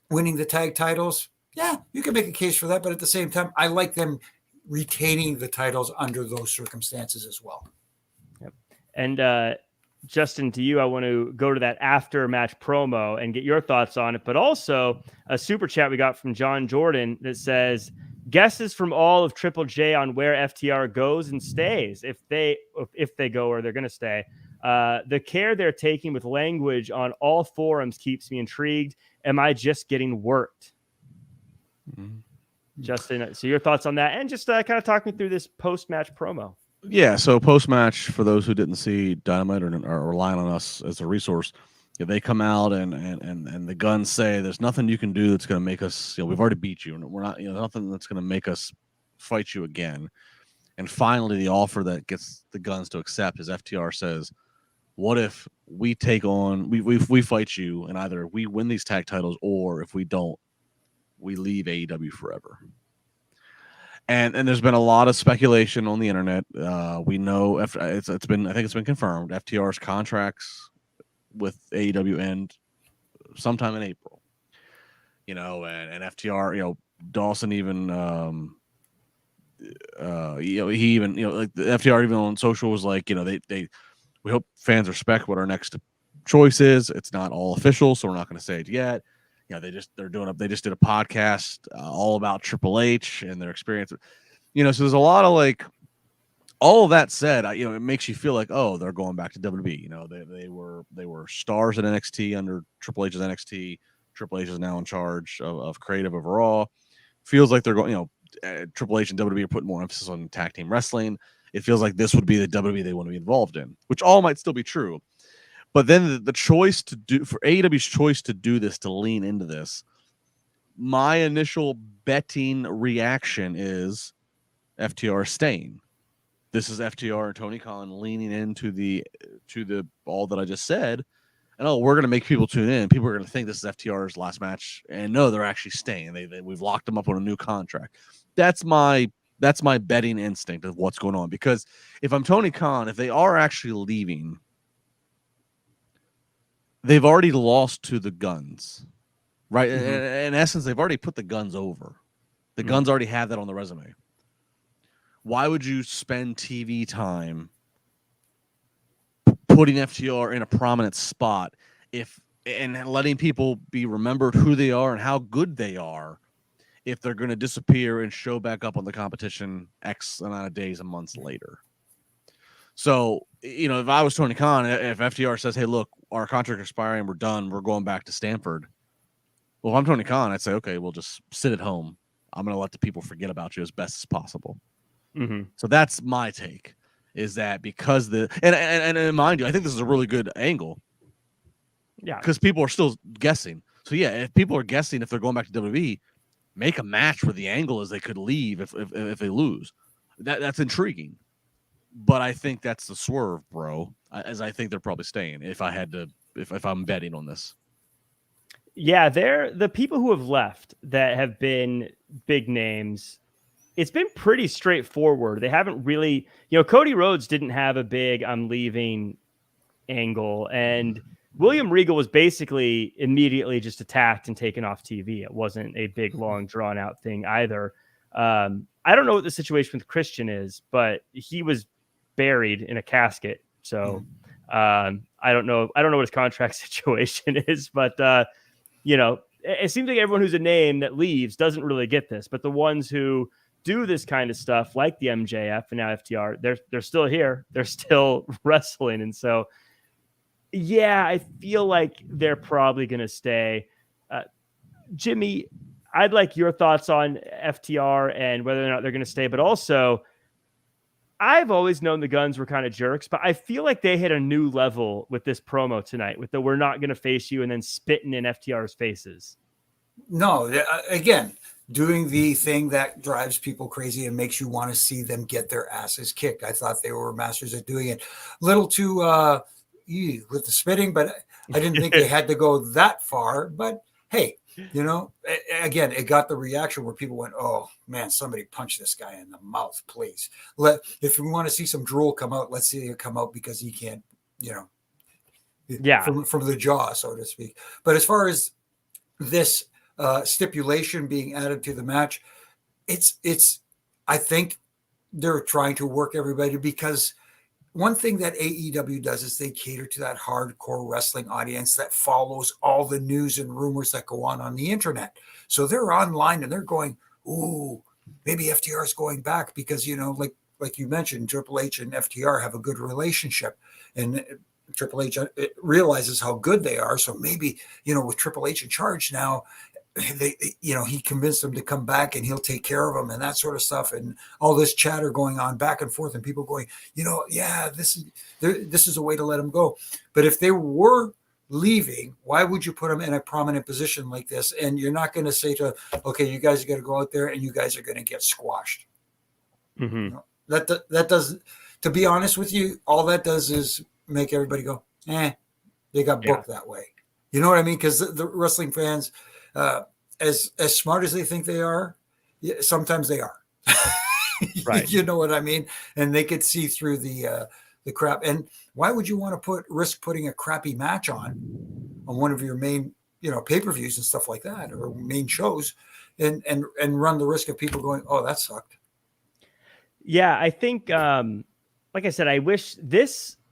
winning the tag titles, yeah, you can make a case for that. But at the same time, I like them retaining the titles under those circumstances as well. Yep. And Justin, to you, I want to go to that after match promo and get your thoughts on it, but also a super chat we got from John Jordan that says, guesses from all of Triple J on where FTR goes and stays, if they go or they're going to stay. The care they're taking with language on all forums keeps me intrigued. Am I just getting worked? Justin, so your thoughts on that, and just kind of talk me through this post-match promo. Yeah, so post-match, for those who didn't see Dynamite or are relying on us as a resource, they come out and the Guns say, there's nothing you can do that's going to make us, we've already beat you, and we're not, nothing that's going to make us fight you again. And finally, the offer that gets the Guns to accept is FTR says, what if we take on, we fight you, and either we win these tag titles, or if we don't, we leave AEW forever. And there's been a lot of speculation on the internet. We know I think it's been confirmed. FTR's contracts with AEW end sometime in April. And FTR, Dawson even he even like the FTR even on social was like, we hope fans respect what our next choice is. It's not all official, so we're not going to say it yet. They just did a podcast all about Triple H and their experience. So there's a lot of like, all of that said, it makes you feel like, oh, they're going back to WWE. They were stars at NXT under Triple H's NXT. Triple H is now in charge of creative of Raw. Feels like they're going, Triple H and WWE are putting more emphasis on tag team wrestling. It feels like this would be the WWE they want to be involved in, which all might still be true. But then the choice to do, for AEW's choice to do this, to lean into this, my initial betting reaction is FTR staying. This is FTR and Tony Khan leaning into the all that I just said, and we're going to make people tune in. People are going to think this is FTR's last match, and no, they're actually staying. We've locked them up on a new contract. That's my betting instinct of what's going on. Because if I'm Tony Khan, if they are actually leaving, they've already lost to the Guns, right? In essence, they've already put the Guns over. The Guns already have that on the resume. Why would you spend TV time putting FTR in a prominent spot and letting people be remembered who they are and how good they are if they're going to disappear and show back up on the competition X amount of days and months later? So, if I was Tony Khan, if FTR says, hey, look, our contract expiring, we're done, we're going back to Stanford. Well, if I'm Tony Khan, I'd say, okay, we'll just sit at home. I'm going to let the people forget about you as best as possible. So that's my take, is that because and mind you, I think this is a really good angle. Yeah. Because people are still guessing. So yeah, if people are guessing if they're going back to WWE, make a match where the angle is they could leave if they lose. That's intriguing. But I think that's the swerve, bro. As I think they're probably staying if I'm betting on this. Yeah, they're the people who have left that have been big names. It's been pretty straightforward. They haven't really, Cody Rhodes didn't have a big "I'm leaving" angle, and William Regal was basically immediately just attacked and taken off TV. It wasn't a big, long, drawn out thing either. I don't know what the situation with Christian is, but he was buried in a casket. So I don't know. I don't know what his contract situation is, but it seems like everyone who's a name that leaves doesn't really get this, but the ones who do this kind of stuff, like the MJF and now FTR, they're still here. They're still wrestling. And so, yeah, I feel like they're probably going to stay. Jimmy, I'd like your thoughts on FTR and whether or not they're going to stay, but also I've always known the Guns were kind of jerks, but I feel like they hit a new level with this promo tonight with the "we're not going to face you" and then spitting in FTR's faces. No, again, doing the thing that drives people crazy and makes you want to see them get their asses kicked. I thought they were masters at doing it. A little too with the spitting, but I didn't think they had to go that far. But hey, again, it got the reaction where people went, "Oh man, somebody punch this guy in the mouth, please." If we want to see some drool come out, let's see it come out because he can't, from the jaw, so to speak. But as far as this stipulation being added to the match, I think they're trying to work everybody, because one thing that AEW does is they cater to that hardcore wrestling audience that follows all the news and rumors that go on the internet. So they're online and they're going, "Ooh, maybe FTR is going back," because, like you mentioned, Triple H and FTR have a good relationship, and Triple H realizes how good they are. So maybe, with Triple H in charge now, he convinced them to come back and he'll take care of them and that sort of stuff. And all this chatter going on back and forth and people going, this is a way to let them go. But if they were leaving, why would you put them in a prominent position like this? And you're not going to say okay, you guys are going to go out there and you guys are going to get squashed. Mm-hmm. That does, to be honest with you, all that does is make everybody go, they got booked that way. You know what I mean? Because the wrestling fans, as smart as they think they are, sometimes they are. Right. You know what I mean? And they could see through the crap. And why would you want to risk putting a crappy match on one of your main, pay-per-views and stuff like that, or main shows, and run the risk of people going, "Oh, that sucked." Yeah, I think, like I said, I wish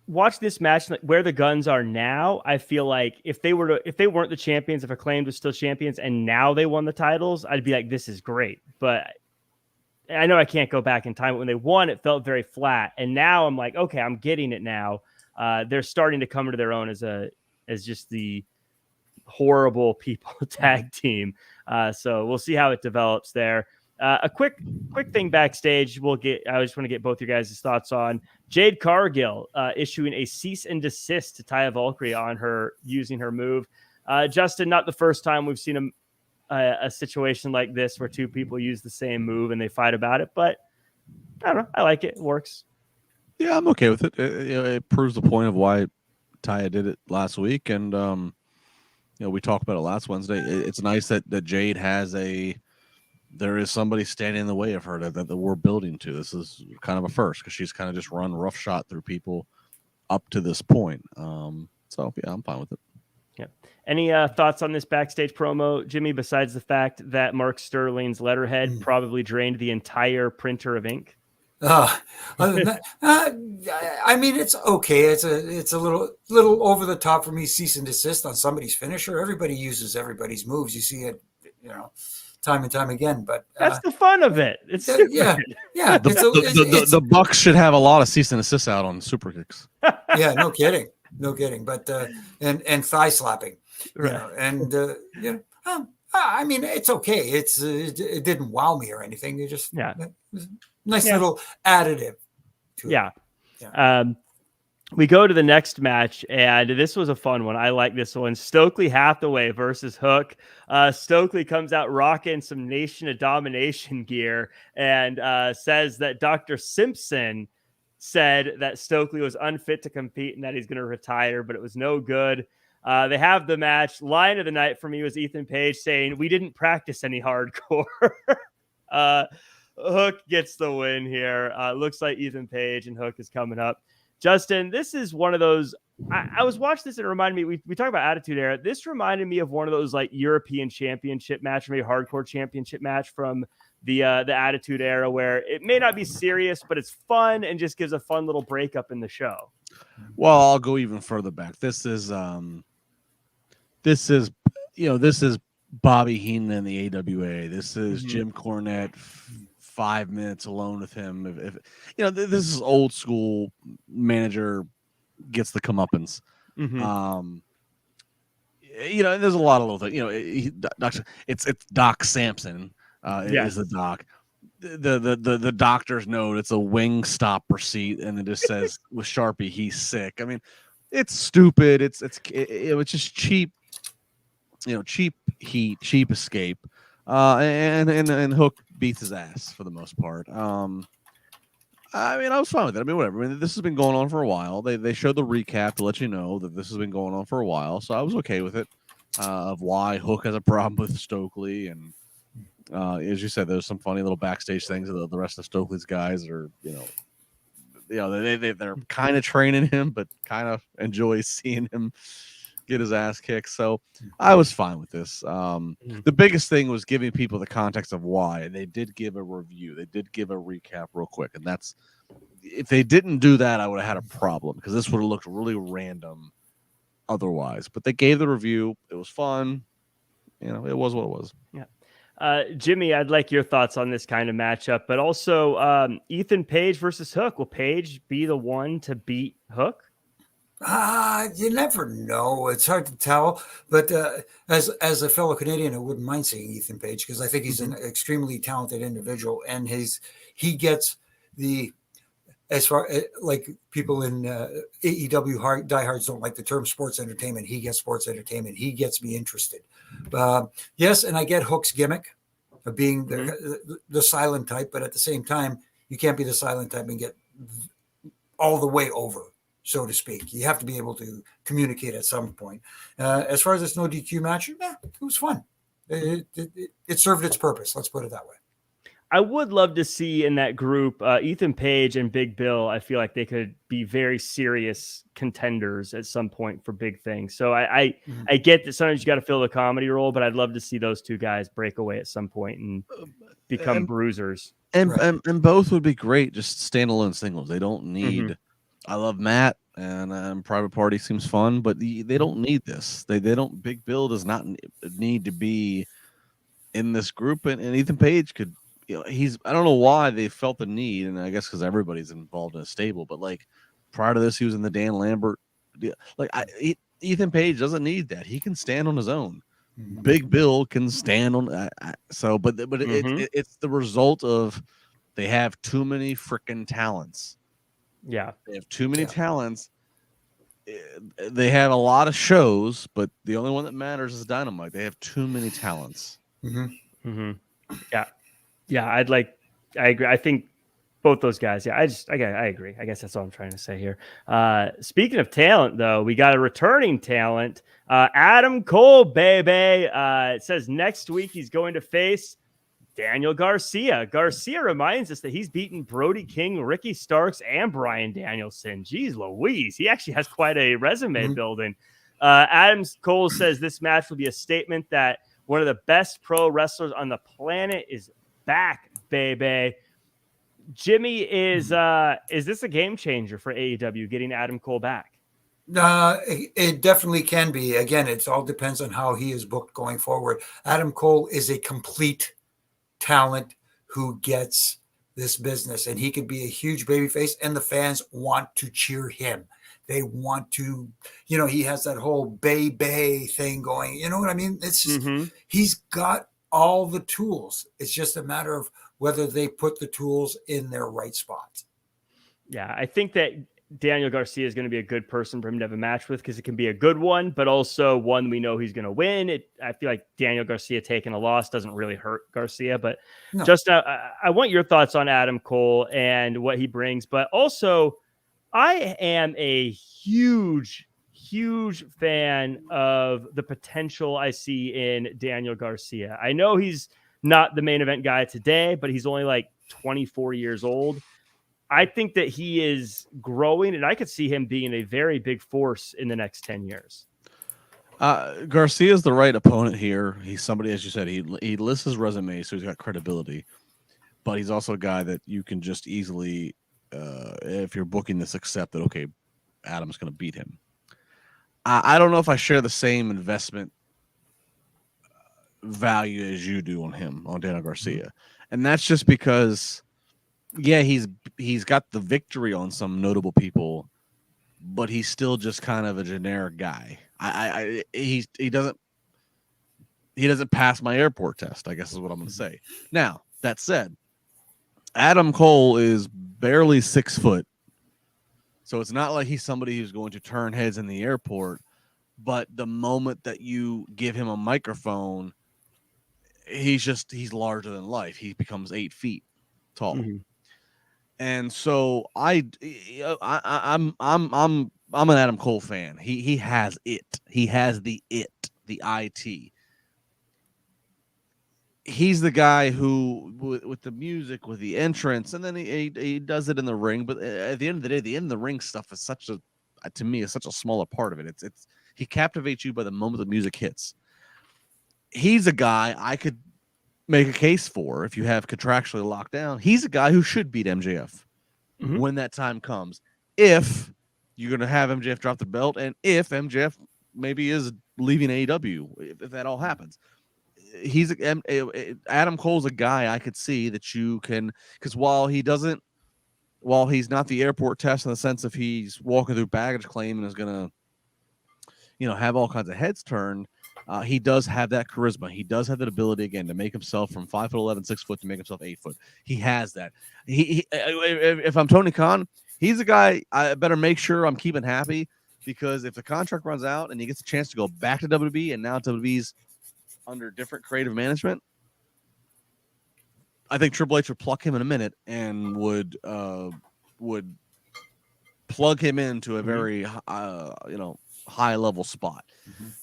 watch this match where the Guns are now. I feel like if they weren't the champions, if Acclaimed was still champions and now they won the titles, I'd be like, this is great. But I know I can't go back in time. But when they won, it felt very flat. And now I'm like, okay, I'm getting it now. They're starting to come to their own as just the horrible people tag team. So we'll see how it develops there. A quick thing backstage. I just want to get both your guys' thoughts on Jade Cargill issuing a cease and desist to Taya Valkyrie on her using her move. Justin, not the first time we've seen a situation like this where two people use the same move and they fight about it, but I don't know. I like it. It works. Yeah, I'm okay with it. It proves the point of why Taya did it last week, and we talked about it last Wednesday. It's nice that Jade has there is somebody standing in the way of her that we're building to. This is kind of a first, because she's kind of just run roughshod through people up to this point. So yeah, I'm fine with it. Yeah. Any thoughts on this backstage promo, Jimmy, besides the fact that Mark Sterling's letterhead probably drained the entire printer of ink? Other than that, I mean, it's okay. It's a little over the top for me. Cease and desist on somebody's finisher. Everybody uses everybody's moves. You see it, time and time again. But that's the fun of it. It's yeah. The Bucks should have a lot of cease and desist out on super kicks. Yeah, no kidding. But and thigh slapping, right. I mean, it's okay. It didn't wow me or anything. It just nice little additive to it. Yeah. We go to the next match, and this was a fun one. I like this one. Stokely Hathaway versus Hook. Stokely comes out rocking some Nation of Domination gear and says that Dr. Simpson said that Stokely was unfit to compete and that he's going to retire, but it was no good. They have the match. Line of the night for me was Ethan Page saying, "We didn't practice any hardcore." Hook gets the win here. Looks like Ethan Page and Hook is coming up. Justin, this is one of those. I was watching this and it reminded me. We talk about Attitude Era. This reminded me of one of those like European Championship match, maybe hardcore championship match from the Attitude Era, where it may not be serious, but it's fun and just gives a fun little breakup in the show. Well, I'll go even further back. This is Bobby Heenan and the AWA. This is Jim Cornette. 5 minutes alone with him. If this is old school. Manager gets the comeuppance. There's a lot of little things. It's Doc Sampson. Is the doc. The doctor's note. It's a wing stop receipt, and it just says with Sharpie, he's sick. I mean, it's stupid. It's just cheap. Cheap heat, cheap escape. And Hook beats his ass for the most part. I was fine with it. Whatever. This has been going on for a while. They showed the recap to let you know that this has been going on for a while, so I was okay with it. Of why Hook has a problem with Stokely, and as you said, there's some funny little backstage things. The rest of Stokely's guys are, they're kind of training him, but kind of enjoy seeing him get his ass kicked. So I was fine with this. The biggest thing was giving people the context of why, and they did give a review. They did give a recap real quick, and that's, if they didn't do that, I would have had a problem, because this would have looked really random otherwise. But they gave the review. It was fun. It was what it was. Yeah. Jimmy, I'd like your thoughts on this kind of matchup, but also Ethan Page versus Hook. Will Page be the one to beat Hook? You never know. It's hard to tell. But as a fellow Canadian, I wouldn't mind seeing Ethan Page, because I think he's an extremely talented individual, and he gets the, as far like people in AEW diehards don't like the term sports entertainment. He gets sports entertainment. He gets me interested. Yes, and I get Hook's gimmick of being the silent type, but at the same time, you can't be the silent type and get all the way over, so to speak. You have to be able to communicate at some point. As far as this no DQ match, it was fun. It served its purpose. Let's put it that way. I would love to see in that group Ethan Page and Big Bill. I feel like they could be very serious contenders at some point for big things. So I get that sometimes you got to fill the comedy role, but I'd love to see those two guys break away at some point and become bruisers. And both would be great, just standalone singles. They don't need. I love Matt, and Private Party seems fun, but they don't need this. They don't. Big Bill does not need to be in this group, and Ethan Page could. I don't know why they felt the need, and I guess because everybody's involved in a stable, but like prior to this, he was in the Dan Lambert. Ethan Page doesn't need that. He can stand on his own. Big Bill can stand on. It's the result of they have too many freaking talents. Yeah, they have too many talents. They have a lot of shows, but the only one that matters is Dynamite. They have too many talents. Yeah, I agree. I think both those guys. Yeah, I agree. I guess that's all I'm trying to say here. Speaking of talent, though, we got a returning talent, Adam Cole, baby. It says next week he's going to face Daniel Garcia. Garcia reminds us that he's beaten Brody King, Ricky Starks, and Bryan Danielson. Jeez Louise, he actually has quite a resume building. Adam Cole says this match will be a statement that one of the best pro wrestlers on the planet is back, baby. Jimmy, is this a game changer for AEW getting Adam Cole back? It definitely can be. Again, it all depends on how he is booked going forward. Adam Cole is a complete talent who gets this business, and he could be a huge babyface, and the fans want to cheer him. They want to, he has that whole bay thing going. You know what I mean? It's just, he's got all the tools. It's just a matter of whether they put the tools in their right spots. Yeah, I think that Daniel Garcia is going to be a good person for him to have a match with, because it can be a good one, but also one we know he's going to win. I feel like Daniel Garcia taking a loss doesn't really hurt Garcia, but no. Just I want your thoughts on Adam Cole and what he brings, but also I am a huge huge fan of the potential I see in Daniel Garcia. I know he's not the main event guy today, but he's only like 24 years old. I think that he is growing, and I could see him being a very big force in the next 10 years. Garcia is the right opponent here. He's somebody, as you said, he lists his resume, so he's got credibility. But he's also a guy that you can just easily, if you're booking this, accept that, okay, Adam's going to beat him. I don't know if I share the same investment value as you do on him, on Daniel Garcia. And that's just because, yeah, he's got the victory on some notable people, but he's still just kind of a generic guy. He doesn't pass my airport test, I guess is what I'm going to say. Now, that said, Adam Cole is barely 6 foot. So it's not like he's somebody who's going to turn heads in the airport, but the moment that you give him a microphone, he's larger than life. He becomes 8 feet tall. Mm-hmm. And so I'm an Adam Cole fan. He has it. He has the IT. He's the guy who, with the music, with the entrance, and then he does it in the ring. But at the end of the day, the in the ring stuff is to me, is such a smaller part of it. He captivates you by the moment the music hits. He's a guy I could make a case for if you have contractually locked down. He's a guy who should beat MJF when that time comes. If you're going to have MJF drop the belt, and if MJF maybe is leaving AEW, if that all happens. Adam Cole's a guy I could see that you can, because while he's not the airport test in the sense of he's walking through baggage claim and is going to, have all kinds of heads turned, he does have that charisma. He does have that ability, again, to make himself from 5'11", 6 foot to make himself 8 foot. He has that. If I'm Tony Khan, he's a guy I better make sure I'm keeping happy, because if the contract runs out and he gets a chance to go back to WWE, and now WWE's under different creative management, I think Triple H would pluck him in a minute and would plug him into a very high level spot.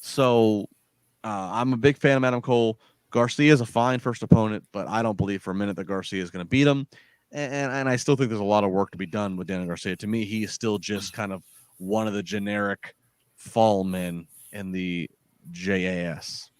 So I'm a big fan of Adam Cole. Garcia is a fine first opponent, but I don't believe for a minute that Garcia is going to beat him. And I still think there's a lot of work to be done with Daniel Garcia. To me, he is still just kind of one of the generic fall men in the JAS.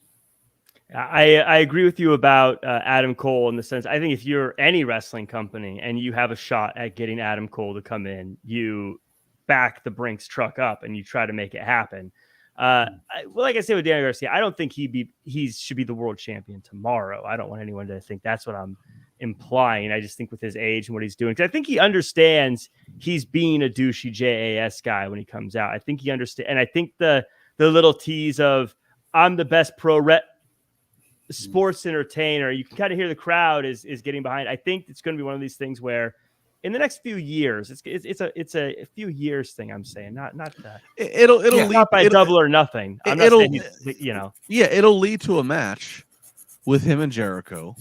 I agree with you about Adam Cole in the sense, I think if you're any wrestling company and you have a shot at getting Adam Cole to come in, you back the Brinks truck up and you try to make it happen. Like I said with Daniel Garcia, I don't think he should be the world champion tomorrow. I don't want anyone to think that's what I'm implying. I just think with his age and what he's doing, 'cause I think he understands he's being a douchey JAS guy when he comes out. I think he understands, and I think the little tease of I'm the best sports entertainer, you can kind of hear the crowd is getting behind. I think it's going to be one of these things where in the next few years, it's a few years thing. I'm saying not that it'll lead, not by double or nothing. I'm not saying it'll lead to a match with him and Jericho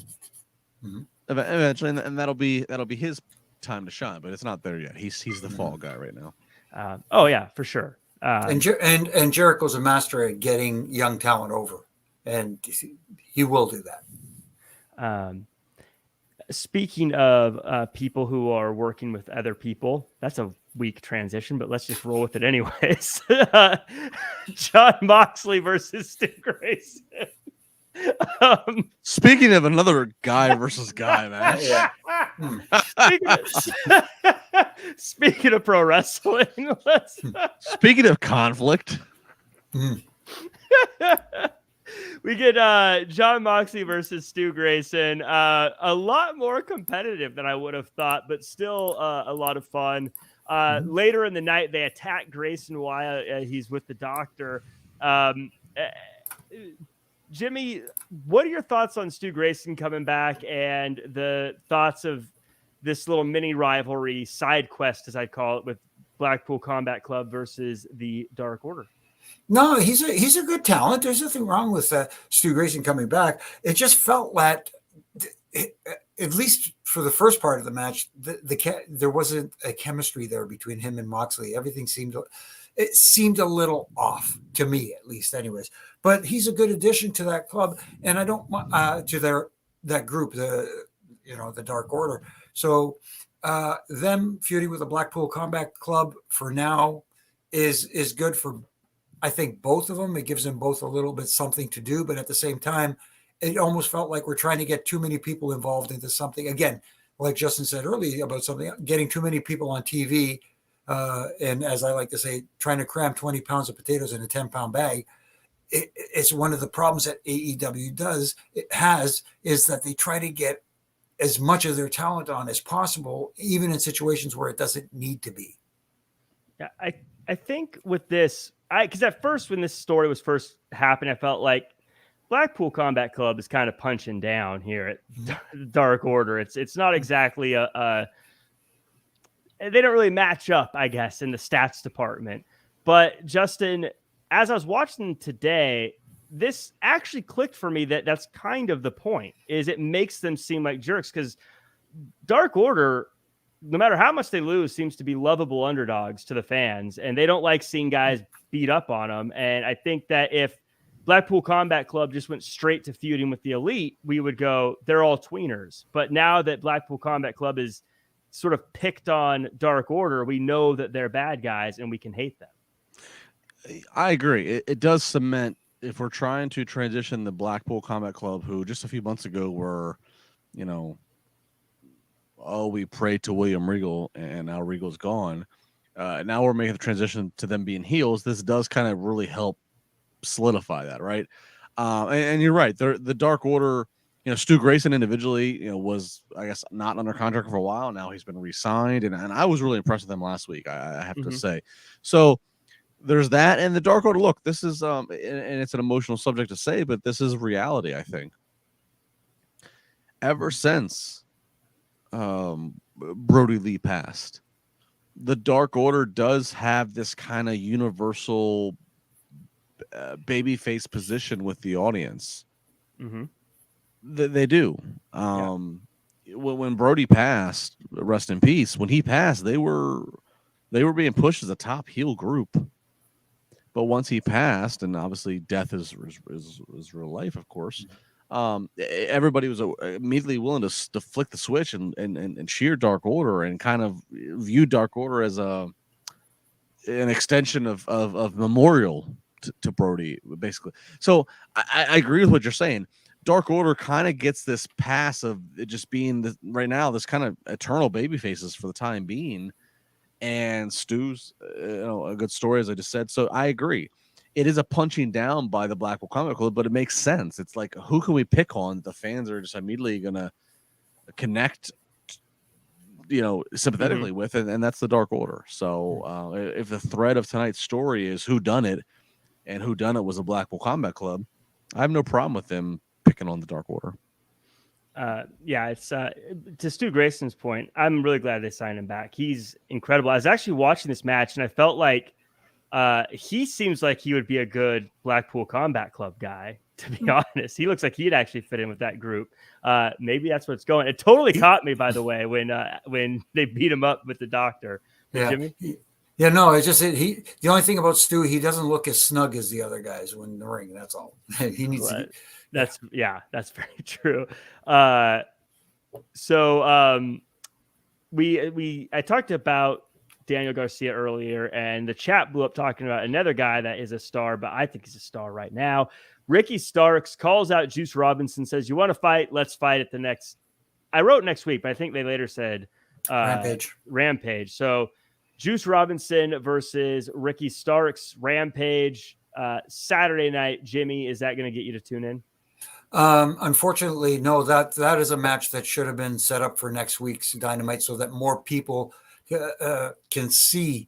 eventually, and that'll be his time to shine. But it's not there yet. He's the fall guy right now. Oh yeah, for sure. And Jericho's a master at getting young talent over. And he will do that. Speaking of people who are working with other people, that's a weak transition, but let's just roll with it anyways. Jon Moxley versus Stu Grayson. Speaking of another guy versus guy match. Speaking of pro wrestling. Speaking of conflict. We get Jon Moxley versus Stu Grayson. A lot more competitive than I would have thought, but still a lot of fun. Later in the night, they attack Grayson while he's with the doctor. Jimmy, what are your thoughts on Stu Grayson coming back and the thoughts of this little mini rivalry, side quest, as I call it, with Blackpool Combat Club versus the Dark Order? No, he's a good talent. There's nothing wrong with Stu Grayson coming back. It just felt that, at least for the first part of the match, there wasn't a chemistry there between him and Moxley. Everything seemed it seemed a little off to me, at least, anyways. But he's a good addition to that club, and I don't to that group, the Dark Order. So them feuding with the Blackpool Combat Club for now is good for, I think, both of them. It gives them both a little bit something to do, but at the same time, it almost felt like we're trying to get too many people involved into something. Again, like Justin said earlier about something, getting too many people on TV. And as I like to say, trying to cram 20 pounds of potatoes in a 10-pound bag. It's one of the problems that AEW is that they try to get as much of their talent on as possible, even in situations where it doesn't need to be. Yeah, I think with this, because at first when this story was first happening, I felt like Blackpool Combat Club is kind of punching down here at Dark Order. It's not exactly they don't really match up, I guess, in the stats department. But Justin, as I was watching today, this actually clicked for me that that's kind of the point, is it makes them seem like jerks, because Dark Order, no matter how much they lose, seems to be lovable underdogs to the fans, and they don't like seeing guys beat up on them. And I think that if Blackpool Combat Club just went straight to feuding with the Elite, we would go, they're all tweeners. But now that Blackpool Combat Club is sort of picked on Dark Order, we know that they're bad guys and we can hate them. I agree. It does cement, if we're trying to transition the Blackpool Combat Club, who just a few months ago were, we prayed to William Regal and now Regal's gone. Now we're making the transition to them being heels. This does kind of really help solidify that, right? And you're right. The Dark Order, Stu Grayson individually, was, I guess, not under contract for a while. Now he's been re-signed, and I was really impressed with them last week, I have to say. So there's that, and the Dark Order. Look, this is and it's an emotional subject to say, but this is reality, I think. Ever since Brody Lee passed, the Dark Order does have this kind of universal babyface position with the audience. They do. When Brody passed, rest in peace, when he passed, they were being pushed as a top heel group. But once he passed, and obviously death is real life, of course, everybody was immediately willing to flick the switch and cheer Dark Order and kind of view Dark Order as an extension of memorial to Brody, basically. So I agree with what you're saying. Dark Order kind of gets this pass of it just being right now this kind of eternal baby faces for the time being, and Stu's a good story, as I just said. So I agree, it is a punching down by the Blackpool Combat Club, but it makes sense. It's like, who can we pick on? The fans are just immediately gonna connect, sympathetically with it, and that's the Dark Order. So if the thread of tonight's story is who done it, and who done it was a Blackpool Combat Club, I have no problem with them picking on the Dark Order. It's to Stu Grayson's point, I'm really glad they signed him back. He's incredible. I was actually watching this match and I felt like he seems like he would be a good Blackpool Combat Club guy, to be honest. He looks like he'd actually fit in with that group. Maybe that's what's going. It totally caught me, by the way, when they beat him up with the doctor. Yeah. Jimmy? Yeah, no, it's just the only thing about Stu, he doesn't look as snug as the other guys when in the ring. That's all. He needs to. That's very true. I talked about Daniel Garcia earlier, and the chat blew up talking about another guy that is a star, but I think he's a star right now. Ricky Starks calls out Juice Robinson, says, "You want to fight? Let's fight at the next." I wrote next week, but I think they later said Rampage. So Juice Robinson versus Ricky Starks, Rampage, Saturday night. Jimmy, is that going to get you to tune in? Unfortunately, no. That is a match that should have been set up for next week's Dynamite, so that more people can see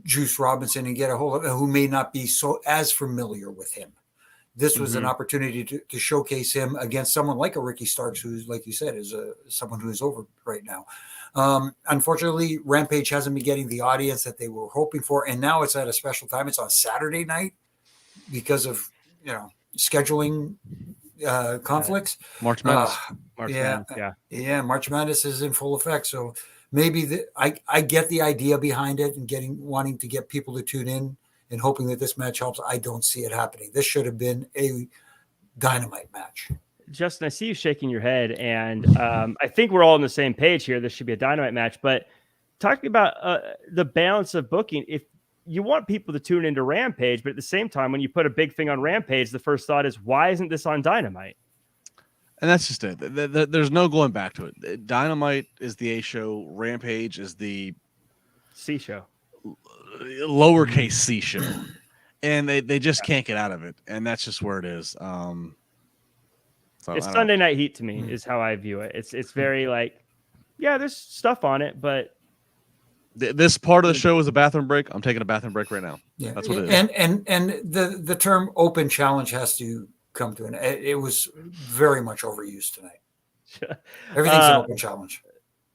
Juice Robinson and get a hold of it, who may not be as familiar with him. This was an opportunity to showcase him against someone like a Ricky Starks, who's, like you said, is someone who is over right now. Unfortunately, Rampage hasn't been getting the audience that they were hoping for, and now it's at a special time. It's on Saturday night because of scheduling conflicts. March Madness. March Madness is in full effect. So maybe I get the idea behind it and wanting to get people to tune in and hoping that this match helps. I don't see it happening. This should have been a Dynamite match. Justin, I see you shaking your head, and I think we're all on the same page here. This should be a Dynamite match, but talking about the balance of booking, if you want people to tune into Rampage, but at the same time, when you put a big thing on Rampage, the first thought is, why isn't this on Dynamite? And that's just it. There's no going back to it. Dynamite is the A show. Rampage is the C show. Lowercase C show. And they just can't get out of it. And that's just where it is. So it's Sunday Night Heat to me is how I view it. It's very like, yeah, there's stuff on it, but this part of the show is a bathroom break. I'm taking a bathroom break right now. Yeah, that's what it is. And the term open challenge has to come to an end. It was very much overused tonight. Everything's an open challenge.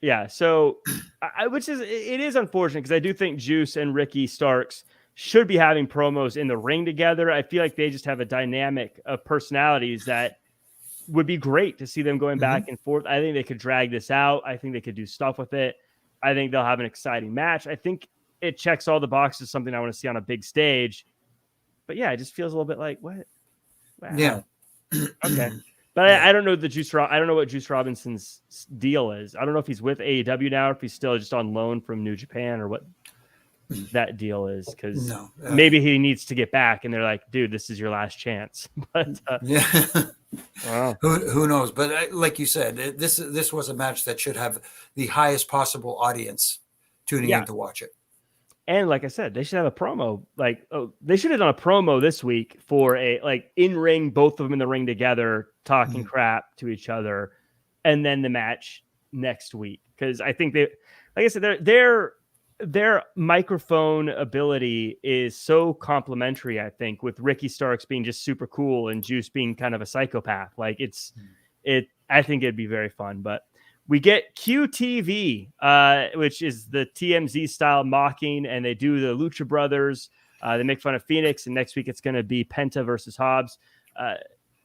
Yeah, so it is unfortunate because I do think Juice and Ricky Starks should be having promos in the ring together. I feel like they just have a dynamic of personalities that would be great to see them going back and forth. I think they could drag this out. I think they could do stuff with it. I think they'll have an exciting match. I think it checks all the boxes, something I want to see on a big stage. But yeah, it just feels a little bit like, what? Wow. Yeah. Okay. But I don't know I don't know what Juice Robinson's deal is. I don't know if he's with AEW now, or if he's still just on loan from New Japan, or what that deal is. Because maybe he needs to get back, and they're like, "Dude, this is your last chance." But yeah, wow. Who knows? But like you said, this was a match that should have the highest possible audience tuning in to watch it. And like I said, they should have a promo. Like, they should have done a promo this week for a in ring, both of them in the ring together, talking crap to each other, and then the match next week. Because I think like I said, their microphone ability is so complimentary. I think with Ricky Starks being just super cool and Juice being kind of a psychopath. Like I think it'd be very fun, but. We get QTV, which is the TMZ style mocking, and they do the Lucha Brothers. They make fun of Phoenix, and next week it's going to be Penta versus Hobbs.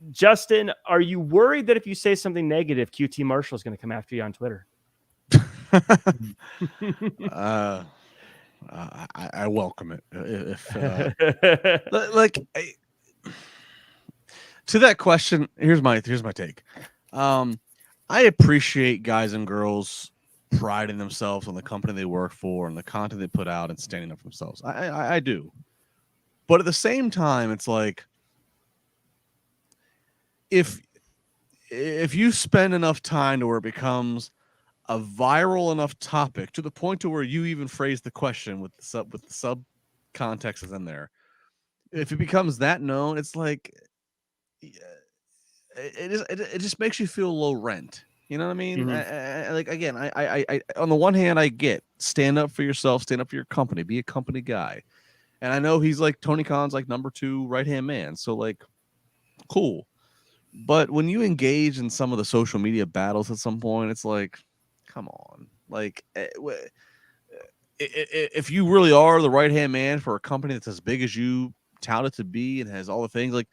Justin, are you worried that if you say something negative, QT Marshall is going to come after you on Twitter? I welcome it. To that question, here's my take. I appreciate guys and girls priding themselves on the company they work for and the content they put out and standing up for themselves. I do. But at the same time, it's like, if you spend enough time to where it becomes a viral enough topic to the point to where you even phrase the question with the sub context is in there, if it becomes that known, it's like, it just makes you feel low rent. You know what I mean? I on the one hand, I get stand up for yourself, stand up for your company, be a company guy. And I know he's like Tony Khan's like number 2 right-hand man. So like, cool. But when you engage in some of the social media battles at some point, it's like, come on. Like, if you really are the right-hand man for a company that's as big as you tout it to be and has all the things, like,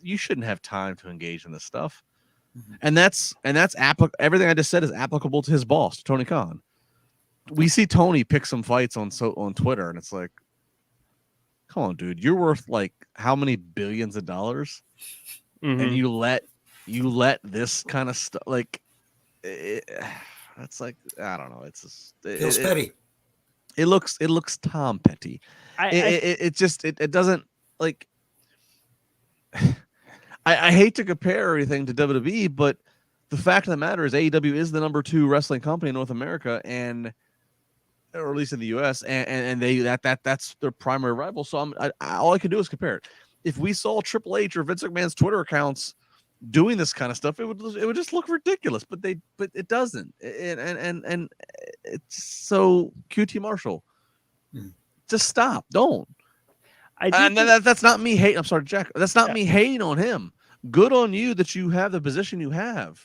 you shouldn't have time to engage in this stuff. And that's everything I just said is applicable to his boss, Tony Khan. We see Tony pick some fights on Twitter, and it's like, come on, dude, you're worth like how many billions of dollars, and you let this kind of stuff, like, that's like, I don't know, it's just feels petty. It looks Tom Petty. It doesn't, like. I hate to compare everything to WWE, but the fact of the matter is AEW is the number 2 wrestling company in North America, or at least in the US, and that's their primary rival. So all I can do is compare it. If we saw Triple H or Vince McMahon's Twitter accounts doing this kind of stuff, it would just look ridiculous. But it doesn't. And it's so QT Marshall. Just stop. Don't. That's not me hating. I'm sorry, Jack. That's not me hating on him. Good on you that you have the position you have.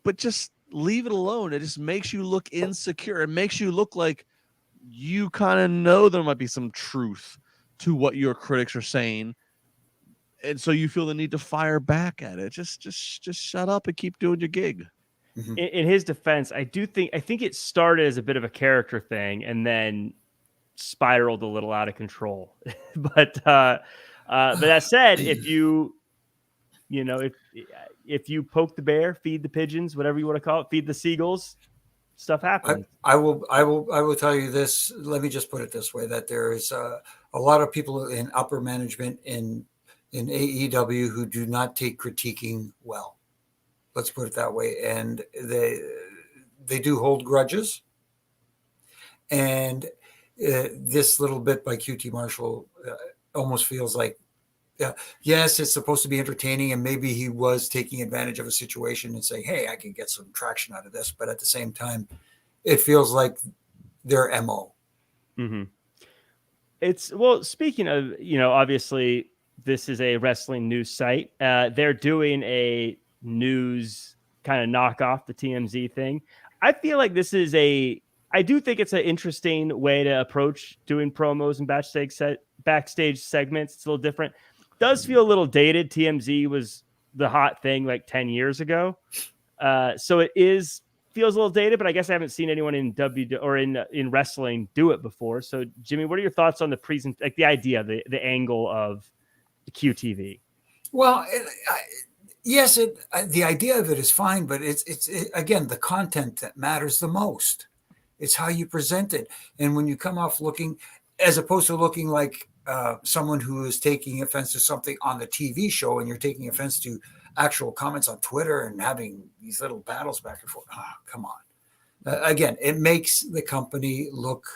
But just leave it alone. It just makes you look insecure. It makes you look like you kind of know there might be some truth to what your critics are saying. And so you feel the need to fire back at it. Just shut up and keep doing your gig. In his defense, I think it started as a bit of a character thing, and then spiraled a little out of control. But that said, if you poke the bear, feed the pigeons, whatever you want to call it, feed the seagulls, stuff happens. I will tell you this. Let me just put it this way: that there is a lot of people in upper management in AEW who do not take critiquing well. Let's put it that way, and they do hold grudges. And this little bit by QT Marshall almost feels like, yes, it's supposed to be entertaining, and maybe he was taking advantage of a situation and saying, hey, I can get some traction out of this. But at the same time, it feels like their MO. Mm-hmm. Speaking of, obviously this is a wrestling news site. They're doing a news kind of knock off the TMZ thing. I feel like I do think it's an interesting way to approach doing promos and backstage segments. It's a little different. Does feel a little dated. TMZ was the hot thing like 10 years ago. So it feels a little dated, but I guess I haven't seen anyone in in wrestling do it before. So Jimmy, what are your thoughts on the idea, the angle of the QTV? Well, yes, the idea of it is fine, but it's again, the content that matters the most. It's how you present it. And when you come off looking, as opposed to looking like someone who is taking offense to something on the TV show, and you're taking offense to actual comments on Twitter and having these little battles back and forth. Oh, come on. Again, it makes the company look,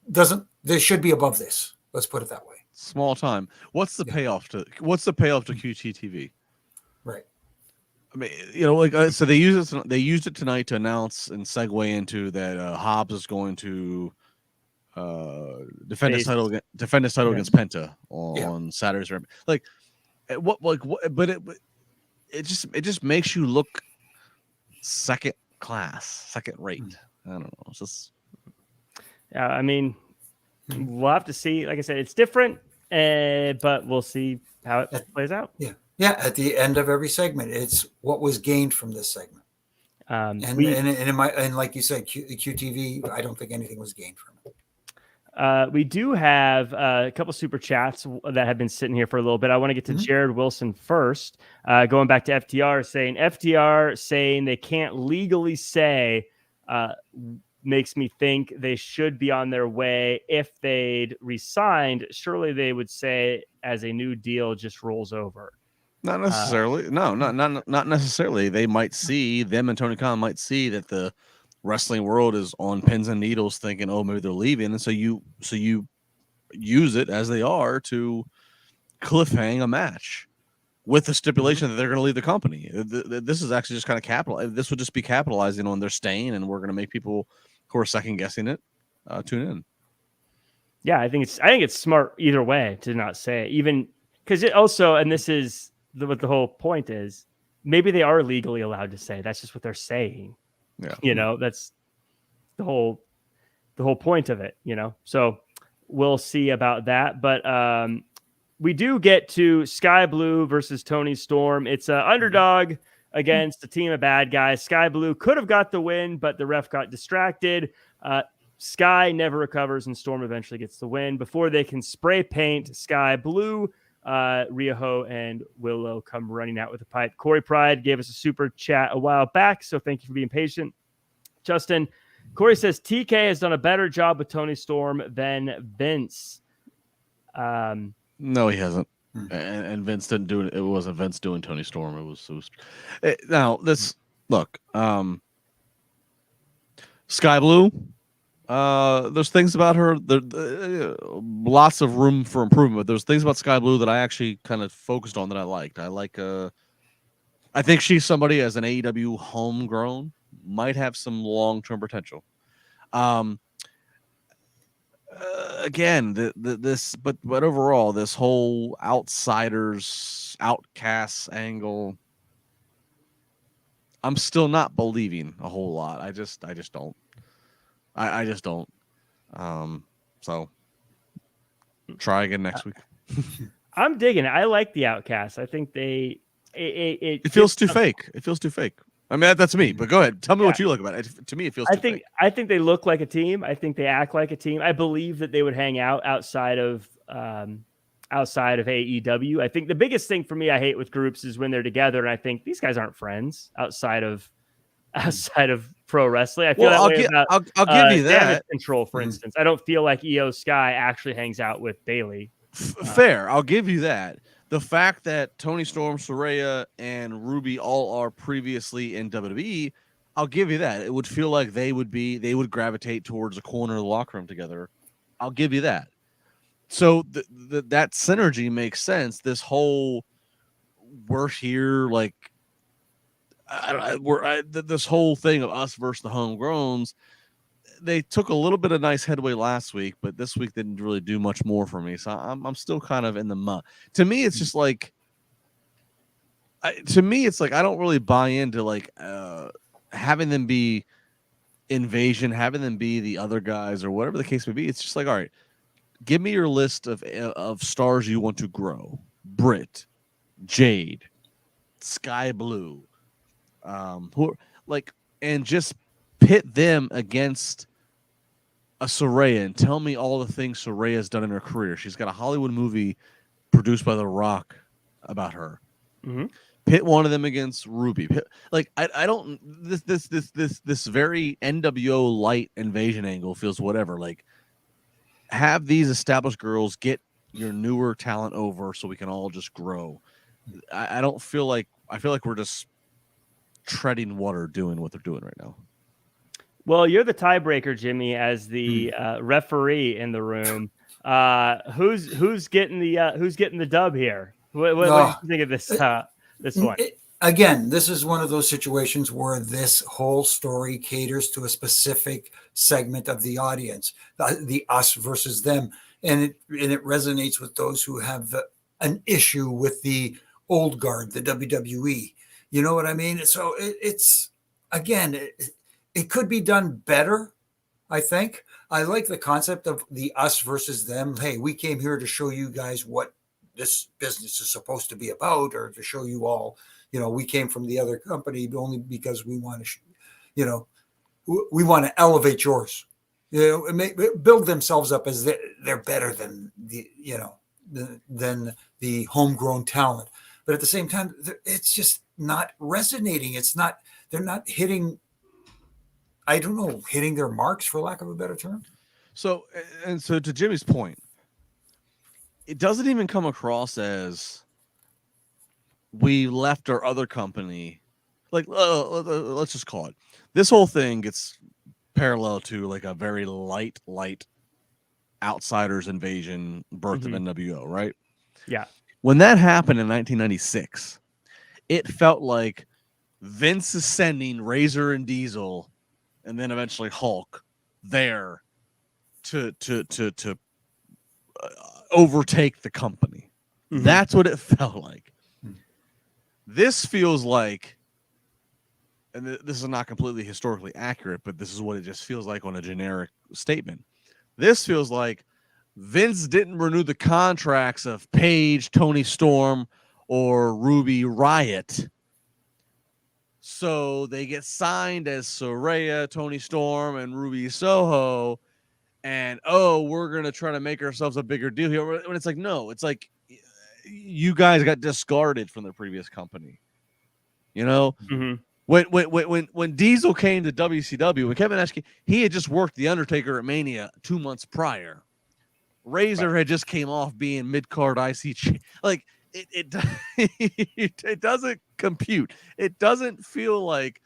they should be above this. Let's put it that way. Small time. What's the payoff to QTTV? Right. I mean, so they used it tonight to announce and segue into that Hobbs is going to defend his title against Penta on Saturday's Rampage. But it just makes you look second rate. I don't know. It's just, I mean, we'll have to see. Like I said, it's different, but we'll see how it plays out. Yeah. At the end of every segment, it's what was gained from this segment. And like you said, QTV, I don't think anything was gained from it. We do have a couple super chats that have been sitting here for a little bit. I want to get to Jared Wilson first. Going back to FTR saying they can't legally say makes me think they should be on their way. If they'd resigned, surely they would say as a new deal just rolls over. Not necessarily. Not necessarily. They might see, them and Tony Khan might see that the wrestling world is on pins and needles thinking, oh, maybe they're leaving. And so you use it as they are to cliffhang a match with the stipulation that they're going to leave the company. This is actually just kind of this would just be capitalizing on their staying, and we're going to make people who are second guessing it tune in. Yeah, I think it's smart either way to not say it, even because it also, and this is what the whole point is, maybe they are legally allowed to say. That's just what they're saying. Yeah. That's the whole point of it, So we'll see about that. But we do get to Sky Blue versus Tony Storm. It's an underdog against a team of bad guys. Sky Blue could have got the win, but the ref got distracted. Sky never recovers, and Storm eventually gets the win. Before they can spray paint Sky Blue, Rioho and Willow come running out with a pipe. Corey Pride gave us a super chat a while back, so thank you for being patient. Justin, Corey says TK has done a better job with Tony Storm than Vince. No, he hasn't. And Vince didn't do it. It wasn't Vince doing Tony Storm. It was now this look. Sky Blue. There's things about her. Lots of room for improvement. There's things about Sky Blue that I actually kind of focused on that I liked. I think she's somebody as an AEW homegrown might have some long-term potential. Again, but overall, this whole outsiders, outcasts angle, I'm still not believing a whole lot. I just don't. I just don't. So try again next week. I'm digging it. I like the Outcasts. I think it feels too fake. It feels too fake. I mean, that's me. But go ahead, tell me what you look about it. To me, it feels. I think they look like a team. I think they act like a team. I believe that they would hang out outside of AEW. I think the biggest thing for me I hate with groups is when they're together, and I think these guys aren't friends outside of pro wrestling. I feel I'll give you that. Damage Control, for instance. I don't feel like Io Sky actually hangs out with Bayley. Fair, I'll give you that. The fact that Toni Storm, Saraya, and Ruby all are previously in WWE, I'll give you that. It would feel like they would gravitate towards a corner of the locker room together. I'll give you that. So that synergy makes sense. This whole we're here, like this whole thing of us versus the homegrowns. They took a little bit of nice headway last week, but this week didn't really do much more for me. So I'm still kind of in the mud. To me, it's just like, I don't really buy into like having them be Invasion, having them be the other guys or whatever the case may be. It's just like, all right, give me your list of stars you want to grow. Britt, Jade, Sky Blue, and just pit them against a Saraya and tell me all the things Saraya has done in her career. She's got a Hollywood movie produced by The Rock about her. Mm-hmm. Pit one of them against Ruby. I don't this very NWO light Invasion angle feels whatever. Like, have these established girls get your newer talent over so we can all just grow. I feel like we're just treading water doing what they're doing right now. Well, you're the tiebreaker, Jimmy, as the referee in the room. Who's getting the dub here? What do you think of this one? Again, this is one of those situations where this whole story caters to a specific segment of the audience, the us versus them, and it resonates with those who have an issue with the old guard, the WWE. You know what I mean? So it's again. It could be done better, I think. I like the concept of the us versus them. Hey, we came here to show you guys what this business is supposed to be about, or to show you all, we came from the other company only because we want to, we want to elevate yours. Build themselves up as they're better than the homegrown talent. But at the same time, it's just not resonating. They're not hitting their marks, for lack of a better term. So to Jimmy's point, it doesn't even come across as we left our other company. Like, let's just call it. This whole thing gets parallel to like a very light outsiders invasion, birth of NWO, right? Yeah. When that happened in 1996, it felt like Vince is sending Razor and Diesel and then eventually Hulk there to overtake the company. Mm-hmm. That's what it felt like. Mm-hmm. This feels like, and this is not completely historically accurate, but this is what it just feels like on a generic statement. This feels like Vince didn't renew the contracts of Paige, Toni Storm, or Ruby Riott. So they get signed as Saraya, Toni Storm, and Ruby Soho. And, we're going to try to make ourselves a bigger deal here. When it's like, no, it's like you guys got discarded from the previous company. Mm-hmm. When Diesel came to WCW, when Kevin Nash came, he had just worked The Undertaker at Mania 2 months prior. Razor had just came off being mid-card IC. Like, it doesn't compute. It doesn't feel like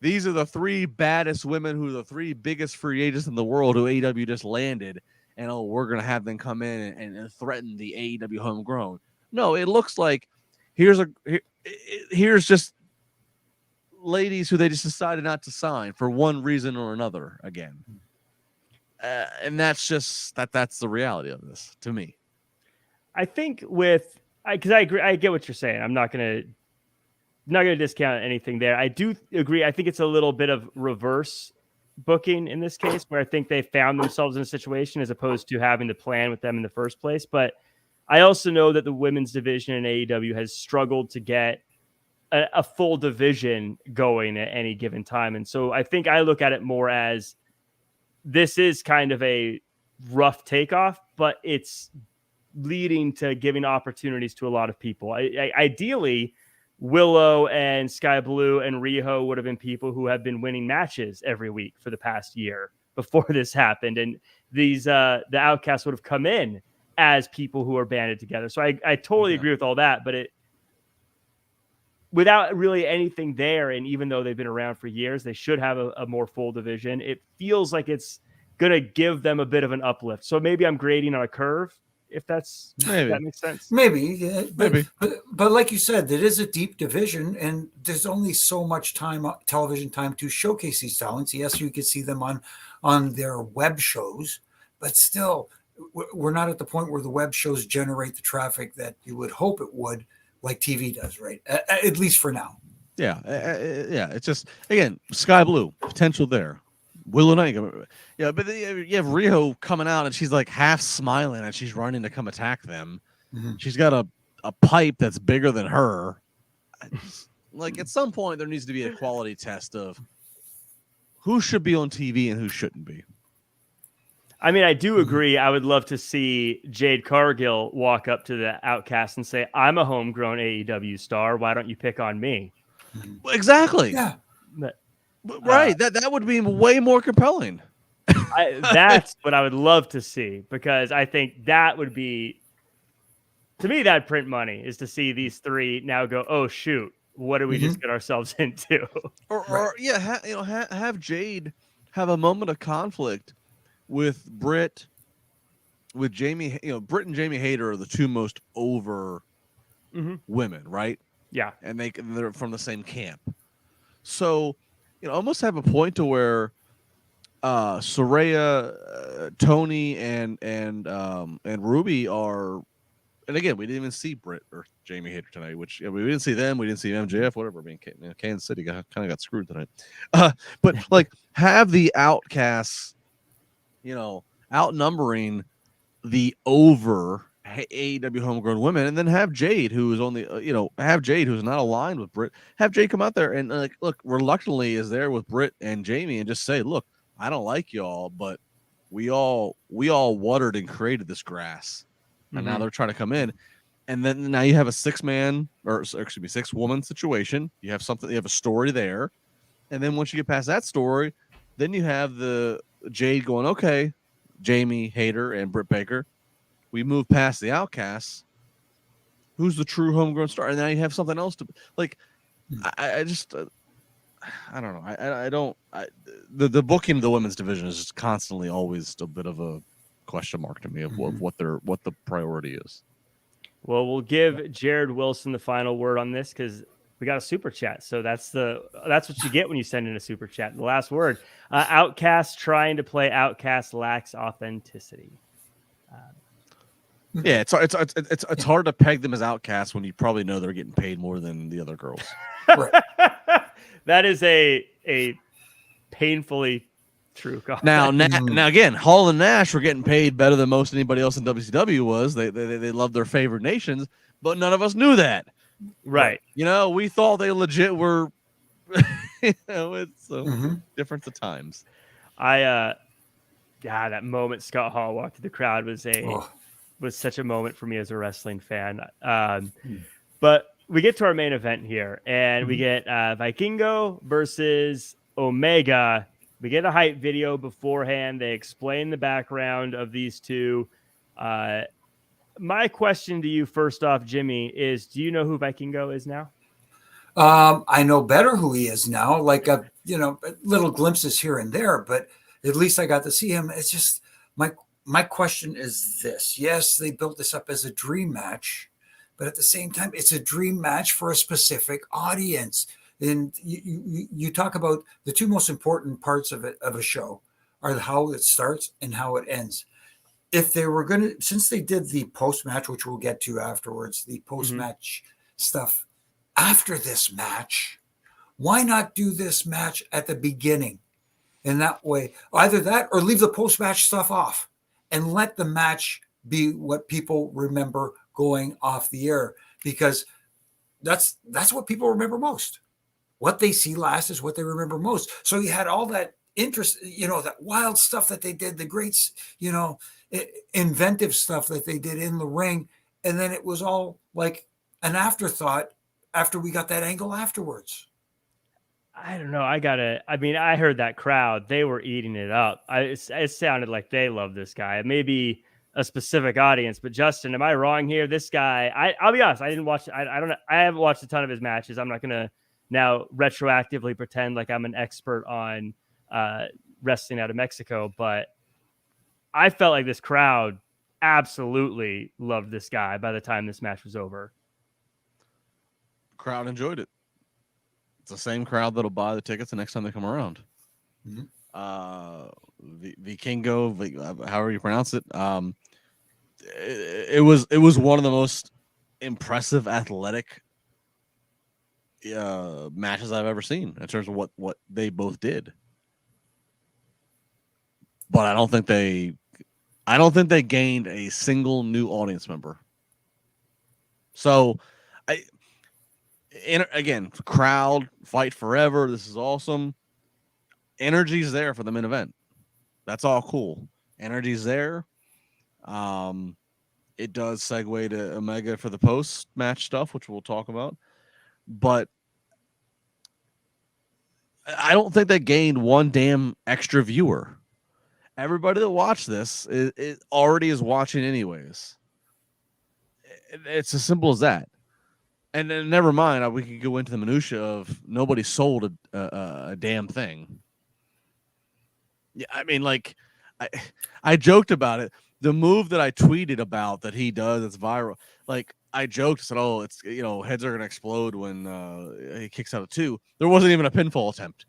these are the three baddest women who are the three biggest free agents in the world who AEW just landed, and we're going to have them come in and threaten the AEW homegrown. No, it looks like here's just ladies who they just decided not to sign for one reason or another again. And that's just that's the reality of this to me. I think because I agree, I get what you're saying. I'm not gonna discount anything there. I do agree. I think it's a little bit of reverse booking in this case, where I think they found themselves in a situation as opposed to having to plan with them in the first place. But I also know that the women's division in AEW has struggled to get a full division going at any given time. And so I think I look at it more as this is kind of a rough takeoff, but it's leading to giving opportunities to a lot of people. Ideally, Willow and Sky Blue and Riho would have been people who have been winning matches every week for the past year before this happened. And these, the Outcasts would have come in as people who are banded together. So I totally agree with all that, but without really anything there, and even though they've been around for years, they should have a more full division. It feels like it's going to give them a bit of an uplift. So maybe I'm grading on a curve, if that makes sense. Maybe, yeah, but like you said, it is a deep division, and there's only so much television time to showcase these talents. Yes, you can see them on their web shows, but still, we're not at the point where the web shows generate the traffic that you would hope it would, like TV does, right? At least for now. Yeah, it's just, again, Sky Blue, potential there. Willow Knight, yeah, but you have Riho coming out and she's like half smiling and she's running to come attack them. Mm-hmm. She's got a pipe that's bigger than her. Like, at some point there needs to be a quality test of who should be on TV and who shouldn't be. I mean, I do agree. I would love to see Jade Cargill walk up to the Outcast and say, I'm a homegrown AEW star. Why don't you pick on me? Exactly. Yeah. Right. That would be way more compelling. That's what I would love to see, because I think that would be, to me, that print money is to see these three now go, oh, shoot, what did we just get ourselves into? Have Jade have a moment of conflict with Britt, with Jamie. Britt and Jamie Hayter are the two most over women, right? Yeah. And they're from the same camp. So, almost have a point to where Saraya, Tony, and Ruby are, and again, we didn't even see Britt or Jamie Hayter tonight, which we didn't see them. We didn't see MJF, whatever. I mean, Kansas City kind of got screwed tonight. But like, have the Outcasts, outnumbering the over AEW homegrown women, and then have Jade, who is only, have Jade, who's not aligned with Britt, have Jade come out there and look, reluctantly is there with Britt and Jamie and just say, look, I don't like y'all, but we all watered and created this grass, and now they're trying to come in, and then now you have a 6-woman situation. You have something, you have a story there, and then once you get past that story, then you have the Jade going, okay, Jamie Hayter and Britt Baker, we move past the Outcasts. Who's the true homegrown star? And now you have something else to like. I just, I don't know. The booking of the women's division is just constantly always a bit of a question mark to me of what the priority is. Well, we'll give Jared Wilson the final word on this, because we got a super chat. So that's what you get when you send in a super chat. The last word. Outcast trying to play Outcast lacks authenticity. Yeah, it's hard to peg them as Outcasts when you probably know they're getting paid more than the other girls. Right. That is a painfully true comment. Now again, Hall and Nash were getting paid better than most anybody else in WCW was. They love their favored nations, but none of us knew that. Right. We thought they legit were. It's different at times. That moment Scott Hall walked through the crowd was such a moment for me as a wrestling fan. But we get to our main event here, and we get Vikingo versus Omega. We get a hype video beforehand. They explain the background of these two. My question to you, first off, Jimmy, is: do you know who Vikingo is now? I know better who he is now. Like little glimpses here and there, but at least I got to see him. It's just my question is this: yes, they built this up as a dream match, but at the same time, it's a dream match for a specific audience. And you talk about the two most important parts of a show are how it starts and how it ends. If they were going to, since they did the post-match, which we'll get to afterwards, the post-match stuff after this match, why not do this match at the beginning? And that way, either that or leave the post-match stuff off and let the match be what people remember going off the air. Because that's what people remember most. What they see last is what they remember most. So you had all that interest, that wild stuff that they did, the great, inventive stuff that they did in the ring. And then it was all like an afterthought after we got that angle afterwards. I don't know. I heard that crowd, they were eating it up. It sounded like they love this guy. Maybe a specific audience, but Justin, am I wrong here? This guy, I'll be honest, I didn't watch, I don't know. I haven't watched a ton of his matches. I'm not going to now retroactively pretend like I'm an expert on wrestling out of Mexico, but I felt like this crowd absolutely loved this guy by the time this match was over. Crowd enjoyed it. It's the same crowd that'll buy the tickets the next time they come around. Mm-hmm. Vikingo, however you pronounce it. It was one of the most impressive athletic matches I've ever seen in terms of what they both did. But I don't think they gained a single new audience member. So again, crowd, fight forever. This is awesome. Energy's there for the main event. That's all cool. Energy's there. It does segue to Omega for the post-match stuff, which we'll talk about. But I don't think they gained one damn extra viewer. Everybody that watched this is already is watching anyways. It's as simple as that. And then never mind, we could go into the minutia of nobody sold a damn thing. Yeah, I mean, like, I joked about it. The move that I tweeted about that he does, it's viral. Like, I joked, said, "Oh, it's heads are gonna explode when he kicks out of 2." There wasn't even a pinfall attempt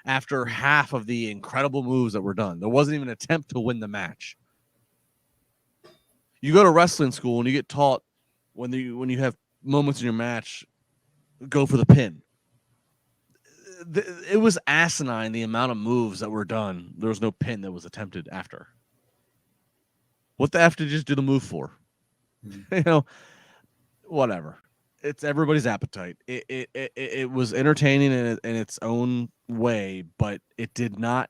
after half of the incredible moves that were done. There wasn't even an attempt to win the match. You go to wrestling school and you get taught when you have moments in your match, go for the pin. It was asinine the amount of moves that were done. There was no pin that was attempted after. What the F did you just do the move for? Mm-hmm. Whatever. It's everybody's appetite. It was entertaining in its own way, but it did not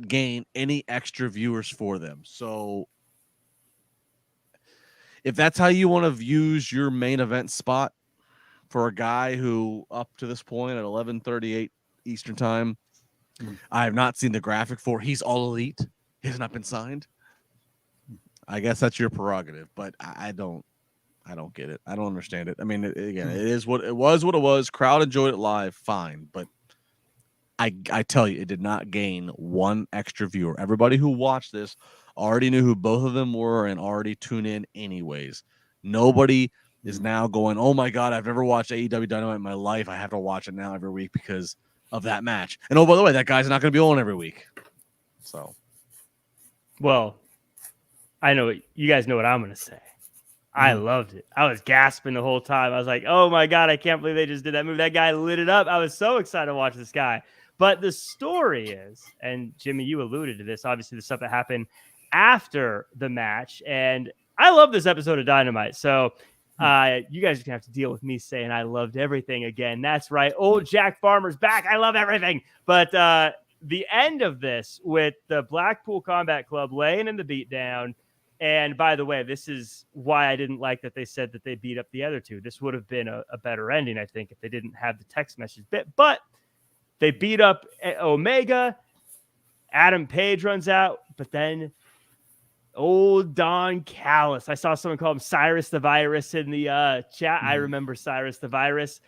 gain any extra viewers for them. So if that's how you want to use your main event spot for a guy who up to this point at 11:38 Eastern time, I have not seen the graphic for. He's all elite. He has not been signed. I guess that's your prerogative, but I don't get it. I don't understand it. I mean, again, it is what it was. What it was. Crowd enjoyed it live, fine, but I tell you, it did not gain one extra viewer. Everybody who watched this already knew who both of them were and already tuned in anyways. Nobody is now going, "Oh my God, I've never watched AEW Dynamite in my life. I have to watch it now every week because of that match." And oh, by the way, that guy's not going to be on every week. So, well, I know you guys know what I'm going to say. I loved it. I was gasping the whole time. I was like, "Oh my God, I can't believe they just did that move." That guy lit it up. I was so excited to watch this guy. But the story is, and Jimmy, you alluded to this, obviously the stuff that happened after the match. And I love this episode of Dynamite. So you guys are going to have to deal with me saying I loved everything again. That's right. Old Jack Farmer's back. I love everything. But the end of this with the Blackpool Combat Club laying in the beatdown. And by the way, this is why I didn't like that they said that they beat up the other two. This would have been a better ending, I think, if they didn't have the text message bit. But they beat up Omega. Adam Page runs out. But then old Don Callis. I saw someone call him Cyrus the Virus in the chat. I remember Cyrus the Virus.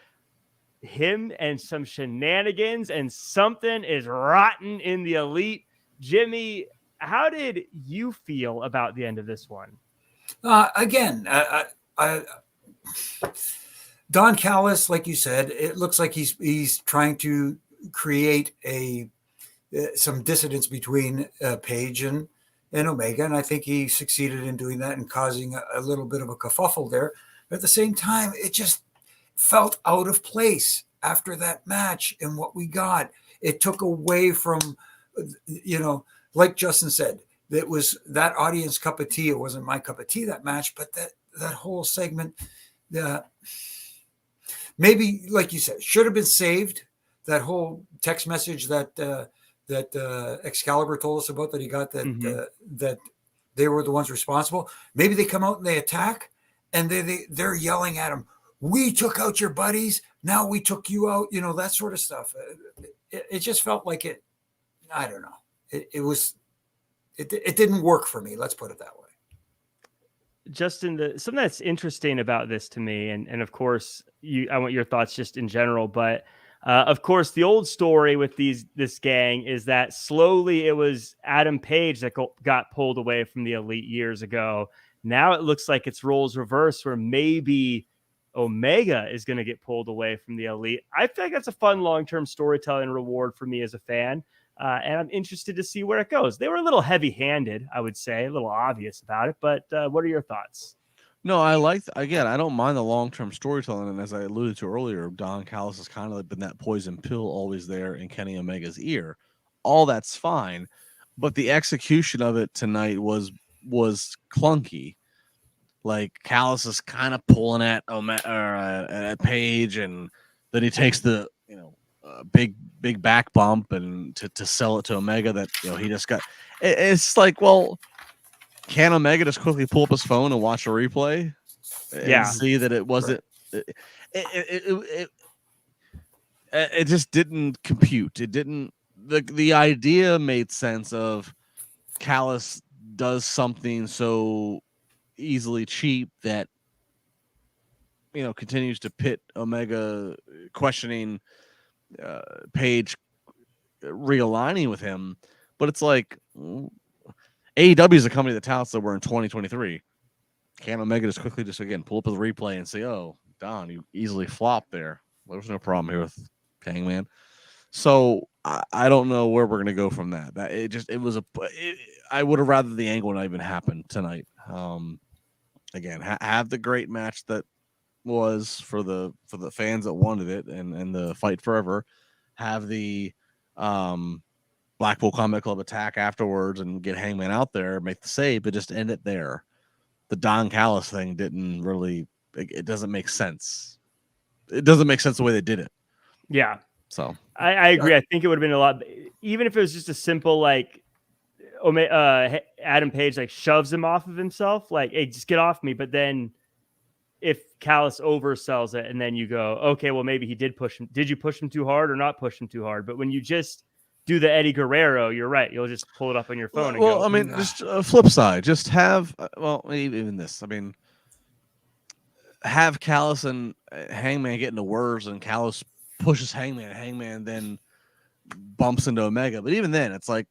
Him and some shenanigans, and something is rotten in the Elite. Jimmy, how did you feel about the end of this one? Again, Don Callis, like you said, it looks like he's trying to create some dissonance between Page and Omega, and I think he succeeded in doing that and causing a little bit of a kerfuffle there. But at the same time, it just felt out of place after that match and what we got. It took away from, like Justin said, that was that audience cup of tea. It wasn't my cup of tea, that match, but that whole segment, maybe, like you said, should have been saved. That whole text message that Excalibur told us about, that he got, that that they were the ones responsible. Maybe they come out and they attack, and they're yelling at him, "We took out your buddies. Now we took you out." You know, that sort of stuff. It just felt like it. I don't know. It didn't work for me. Let's put it that way. Justin, something that's interesting about this to me, and of course, I want your thoughts just in general, but of course, the old story with this gang is that slowly it was Adam Page that got pulled away from the Elite years ago. Now it looks like it's roles reversed, where maybe Omega is going to get pulled away from the Elite. I feel like that's a fun long-term storytelling reward for me as a fan. And I'm interested to see where it goes. They were a little heavy-handed, I would say, a little obvious about it. But what are your thoughts? No, again, I don't mind the long-term storytelling. And as I alluded to earlier, Don Callis has kind of been that poison pill always there in Kenny Omega's ear. All that's fine. But the execution of it tonight was clunky. Like, Callis is kind of pulling at Page, and then he takes the, big back bump and to sell it to Omega that, he just got. It's like, well, can Omega just quickly pull up his phone and watch a replay and see that it wasn't? It just didn't compute. It didn't. The idea made sense of Callis does something so easily cheap that continues to pit Omega, questioning Page, realigning with him. But it's like, AEW is a company that touts that we're in 2023. Can Omega just quickly again pull up the replay and say, "Oh, Don, you easily flopped there. There was no problem here with Hangman." So I don't know where we're gonna go from that. I would have rather the angle not even happen tonight. Again, have the great match that was for the fans that wanted it, and the fight forever. Have the Blackpool Combat Club attack afterwards and get Hangman out there, make the save, but just end it there. The Don Callis thing didn't really. It doesn't make sense. It doesn't make sense the way they did it. Yeah. So I agree. I think it would have been a lot, even if it was just a simple Adam Page shoves him off of himself, hey, just get off me. But then if Callis oversells it, and then you go, okay, well, maybe he did push him. Did you push him too hard or not push him too hard? But when you just do the Eddie Guerrero, you're right. You'll just pull it up on your phone and go. I mean, just a flip side. Just have, even this. I mean, have Callis and Hangman get into words, and Callis pushes Hangman. Hangman then bumps into Omega. But even then, it's like,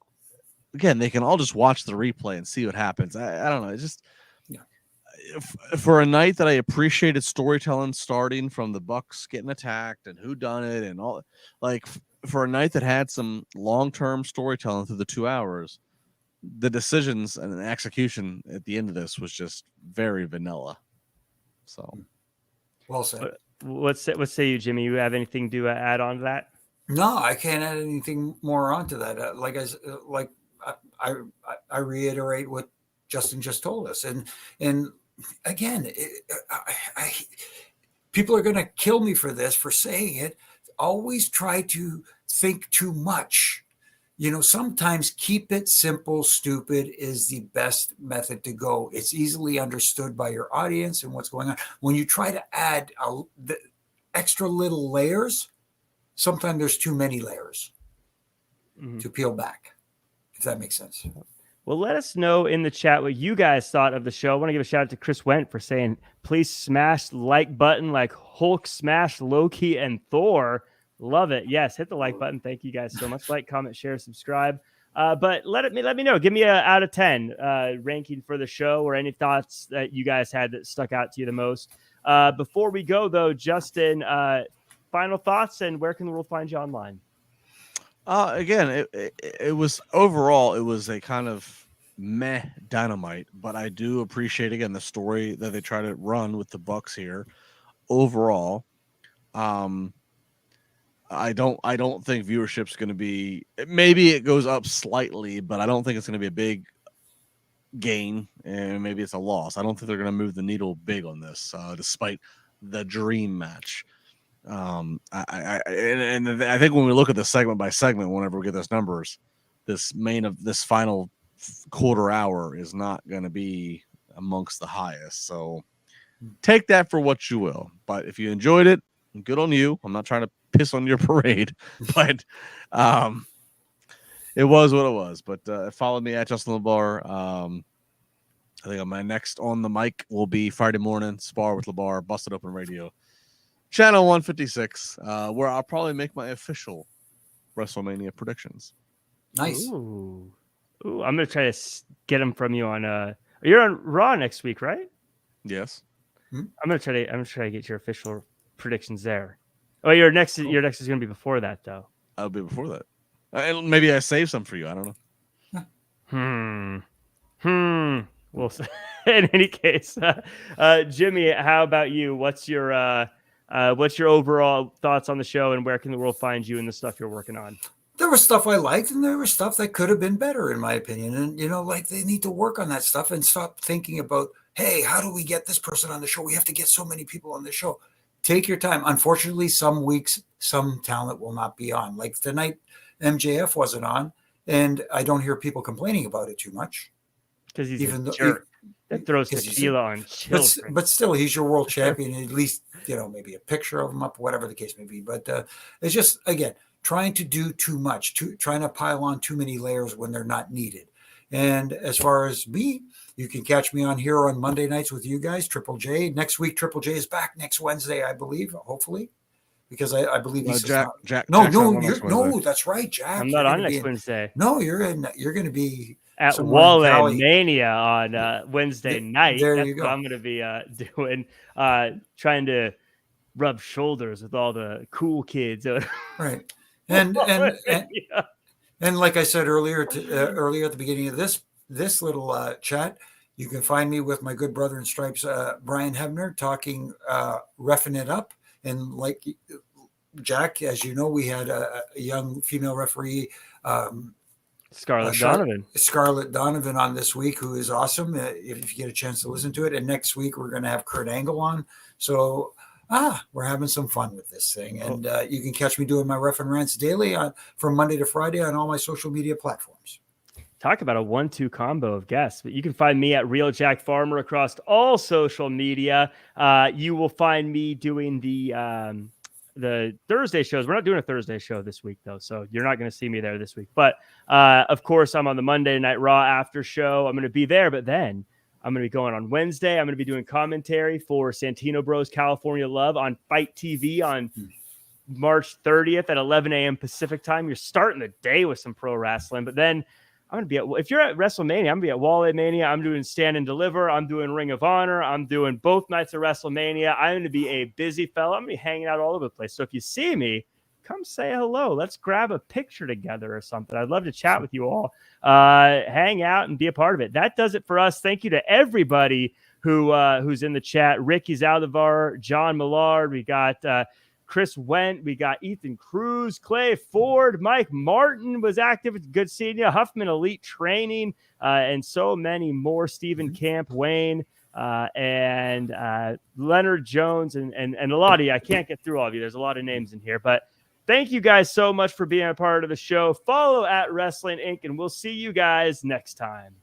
again, they can all just watch the replay and see what happens. I don't know. It's just for a night that I appreciated storytelling, starting from the Bucks getting attacked and who done it and all, for a night that had some long-term storytelling through the 2 hours, the decisions and the execution at the end of this was just very vanilla. So, well said. What say you, Jimmy? You have anything to add on to that? No, I can't add anything more onto that. I reiterate what Justin just told us, and again, people are going to kill me for this, for saying it. Always try to think too much. Sometimes keep it simple. Stupid is the best method to go. It's easily understood by your audience and what's going on. When you try to add the extra little layers, sometimes there's too many layers to peel back, if that makes sense. Well, let us know in the chat what you guys thought of the show. I want to give a shout out to Chris Wendt for saying, please smash the like button like Hulk smashed Loki and Thor. Love it. Yes, hit the like button. Thank you guys so much. Like, comment, share, subscribe. But let me know. Give me a out of 10 ranking for the show, or any thoughts that you guys had that stuck out to you the most. Before we go, though, Justin, final thoughts, and where can the world find you online? Again, it was overall, it was a kind of meh Dynamite, but I do appreciate, again, the story that they try to run with the Bucks here. Overall, I don't think viewership's going to be, maybe it goes up slightly, but I don't think it's going to be a big gain, and maybe it's a loss. I don't think they're going to move the needle big on this, despite the dream match. I think when we look at this segment by segment, whenever we get those numbers, this final quarter hour is not going to be amongst the highest. So take that for what you will. But if you enjoyed it, good on you. I'm not trying to piss on your parade, but it was what it was. But follow me at Justin LaBar. I think my next on the mic will be Friday morning, Spar with LaBar, Busted Open Radio, channel 156, where I'll probably make my official WrestleMania predictions. Nice. Ooh, I'm gonna try to get them from you on. You're on Raw next week, right? Yes. I'm gonna try to get your official predictions there. Oh, your next is gonna be before that, though. I'll be before that. Maybe I save some for you. I don't know. Well, in any case, Jimmy, how about you? What's your overall thoughts on the show, and where can the world find you and the stuff you're working on? There was stuff I liked, and there was stuff that could have been better, in my opinion. And, like, they need to work on that stuff and stop thinking about, hey, how do we get this person on the show? We have to get so many people on the show. Take your time. Unfortunately, some weeks, some talent will not be on. Like tonight, MJF wasn't on, and I don't hear people complaining about it too much. Because he's a jerk. That throws tequila on children. But still, he's your world champion. At least, maybe a picture of him up, whatever the case may be. But it's just, again, trying to do too much, trying to pile on too many layers when they're not needed. And as far as me, you can catch me on here on Monday nights with you guys, Triple J. Next week, Triple J is back next Wednesday, I believe, hopefully. Because I believe he's Jack. No, that's right, Jack. I'm not on next Wednesday. No, you're going to be at WrestleMania on Wednesday night. There you go. What I'm going to be doing, trying to rub shoulders with all the cool kids. Right, and like I said earlier at the beginning of this little chat, you can find me with my good brother in stripes, Brian Hebner, talking reffing it up. And like Jack, as you know, we had a young female referee, Scarlett Donovan on this week, who is awesome. If you get a chance to listen to it. And next week we're going to have Kurt Angle on. So we're having some fun with this thing. And you can catch me doing my Ref and Rants daily from Monday to Friday on all my social media platforms. Talk about a 1-2 combo of guests. But you can find me at Real Jack Farmer across all social media. You will find me doing the Thursday shows. We're not doing a Thursday show this week, though, so you're not going to see me there this week. But, of course, I'm on the Monday Night Raw after show. I'm going to be there, but then I'm going to be going on Wednesday. I'm going to be doing commentary for Santino Bros California Love on Fight TV on March 30th at 11 a.m. Pacific time. You're starting the day with some pro wrestling, but then I'm going to be if you're at WrestleMania, I'm going to be at Wall Mania. I'm doing Stand and Deliver. I'm doing Ring of Honor. I'm doing both nights of WrestleMania. I'm going to be a busy fella. I'm going to be hanging out all over the place. So if you see me, come say hello. Let's grab a picture together or something. I'd love to chat with you all, hang out and be a part of it. That does it for us. Thank you to everybody who's in the chat. Ricky Zaldivar, John Millard. We got Chris Wendt, we got Ethan Cruz, Clay Ford, Mike Martin was active. It's good seeing you. Huffman Elite Training, and so many more. Stephen Camp, Wayne, and Leonard Jones, and a lot of you. I can't get through all of you. There's a lot of names in here, but thank you guys so much for being a part of the show. Follow at Wrestling Inc., and we'll see you guys next time.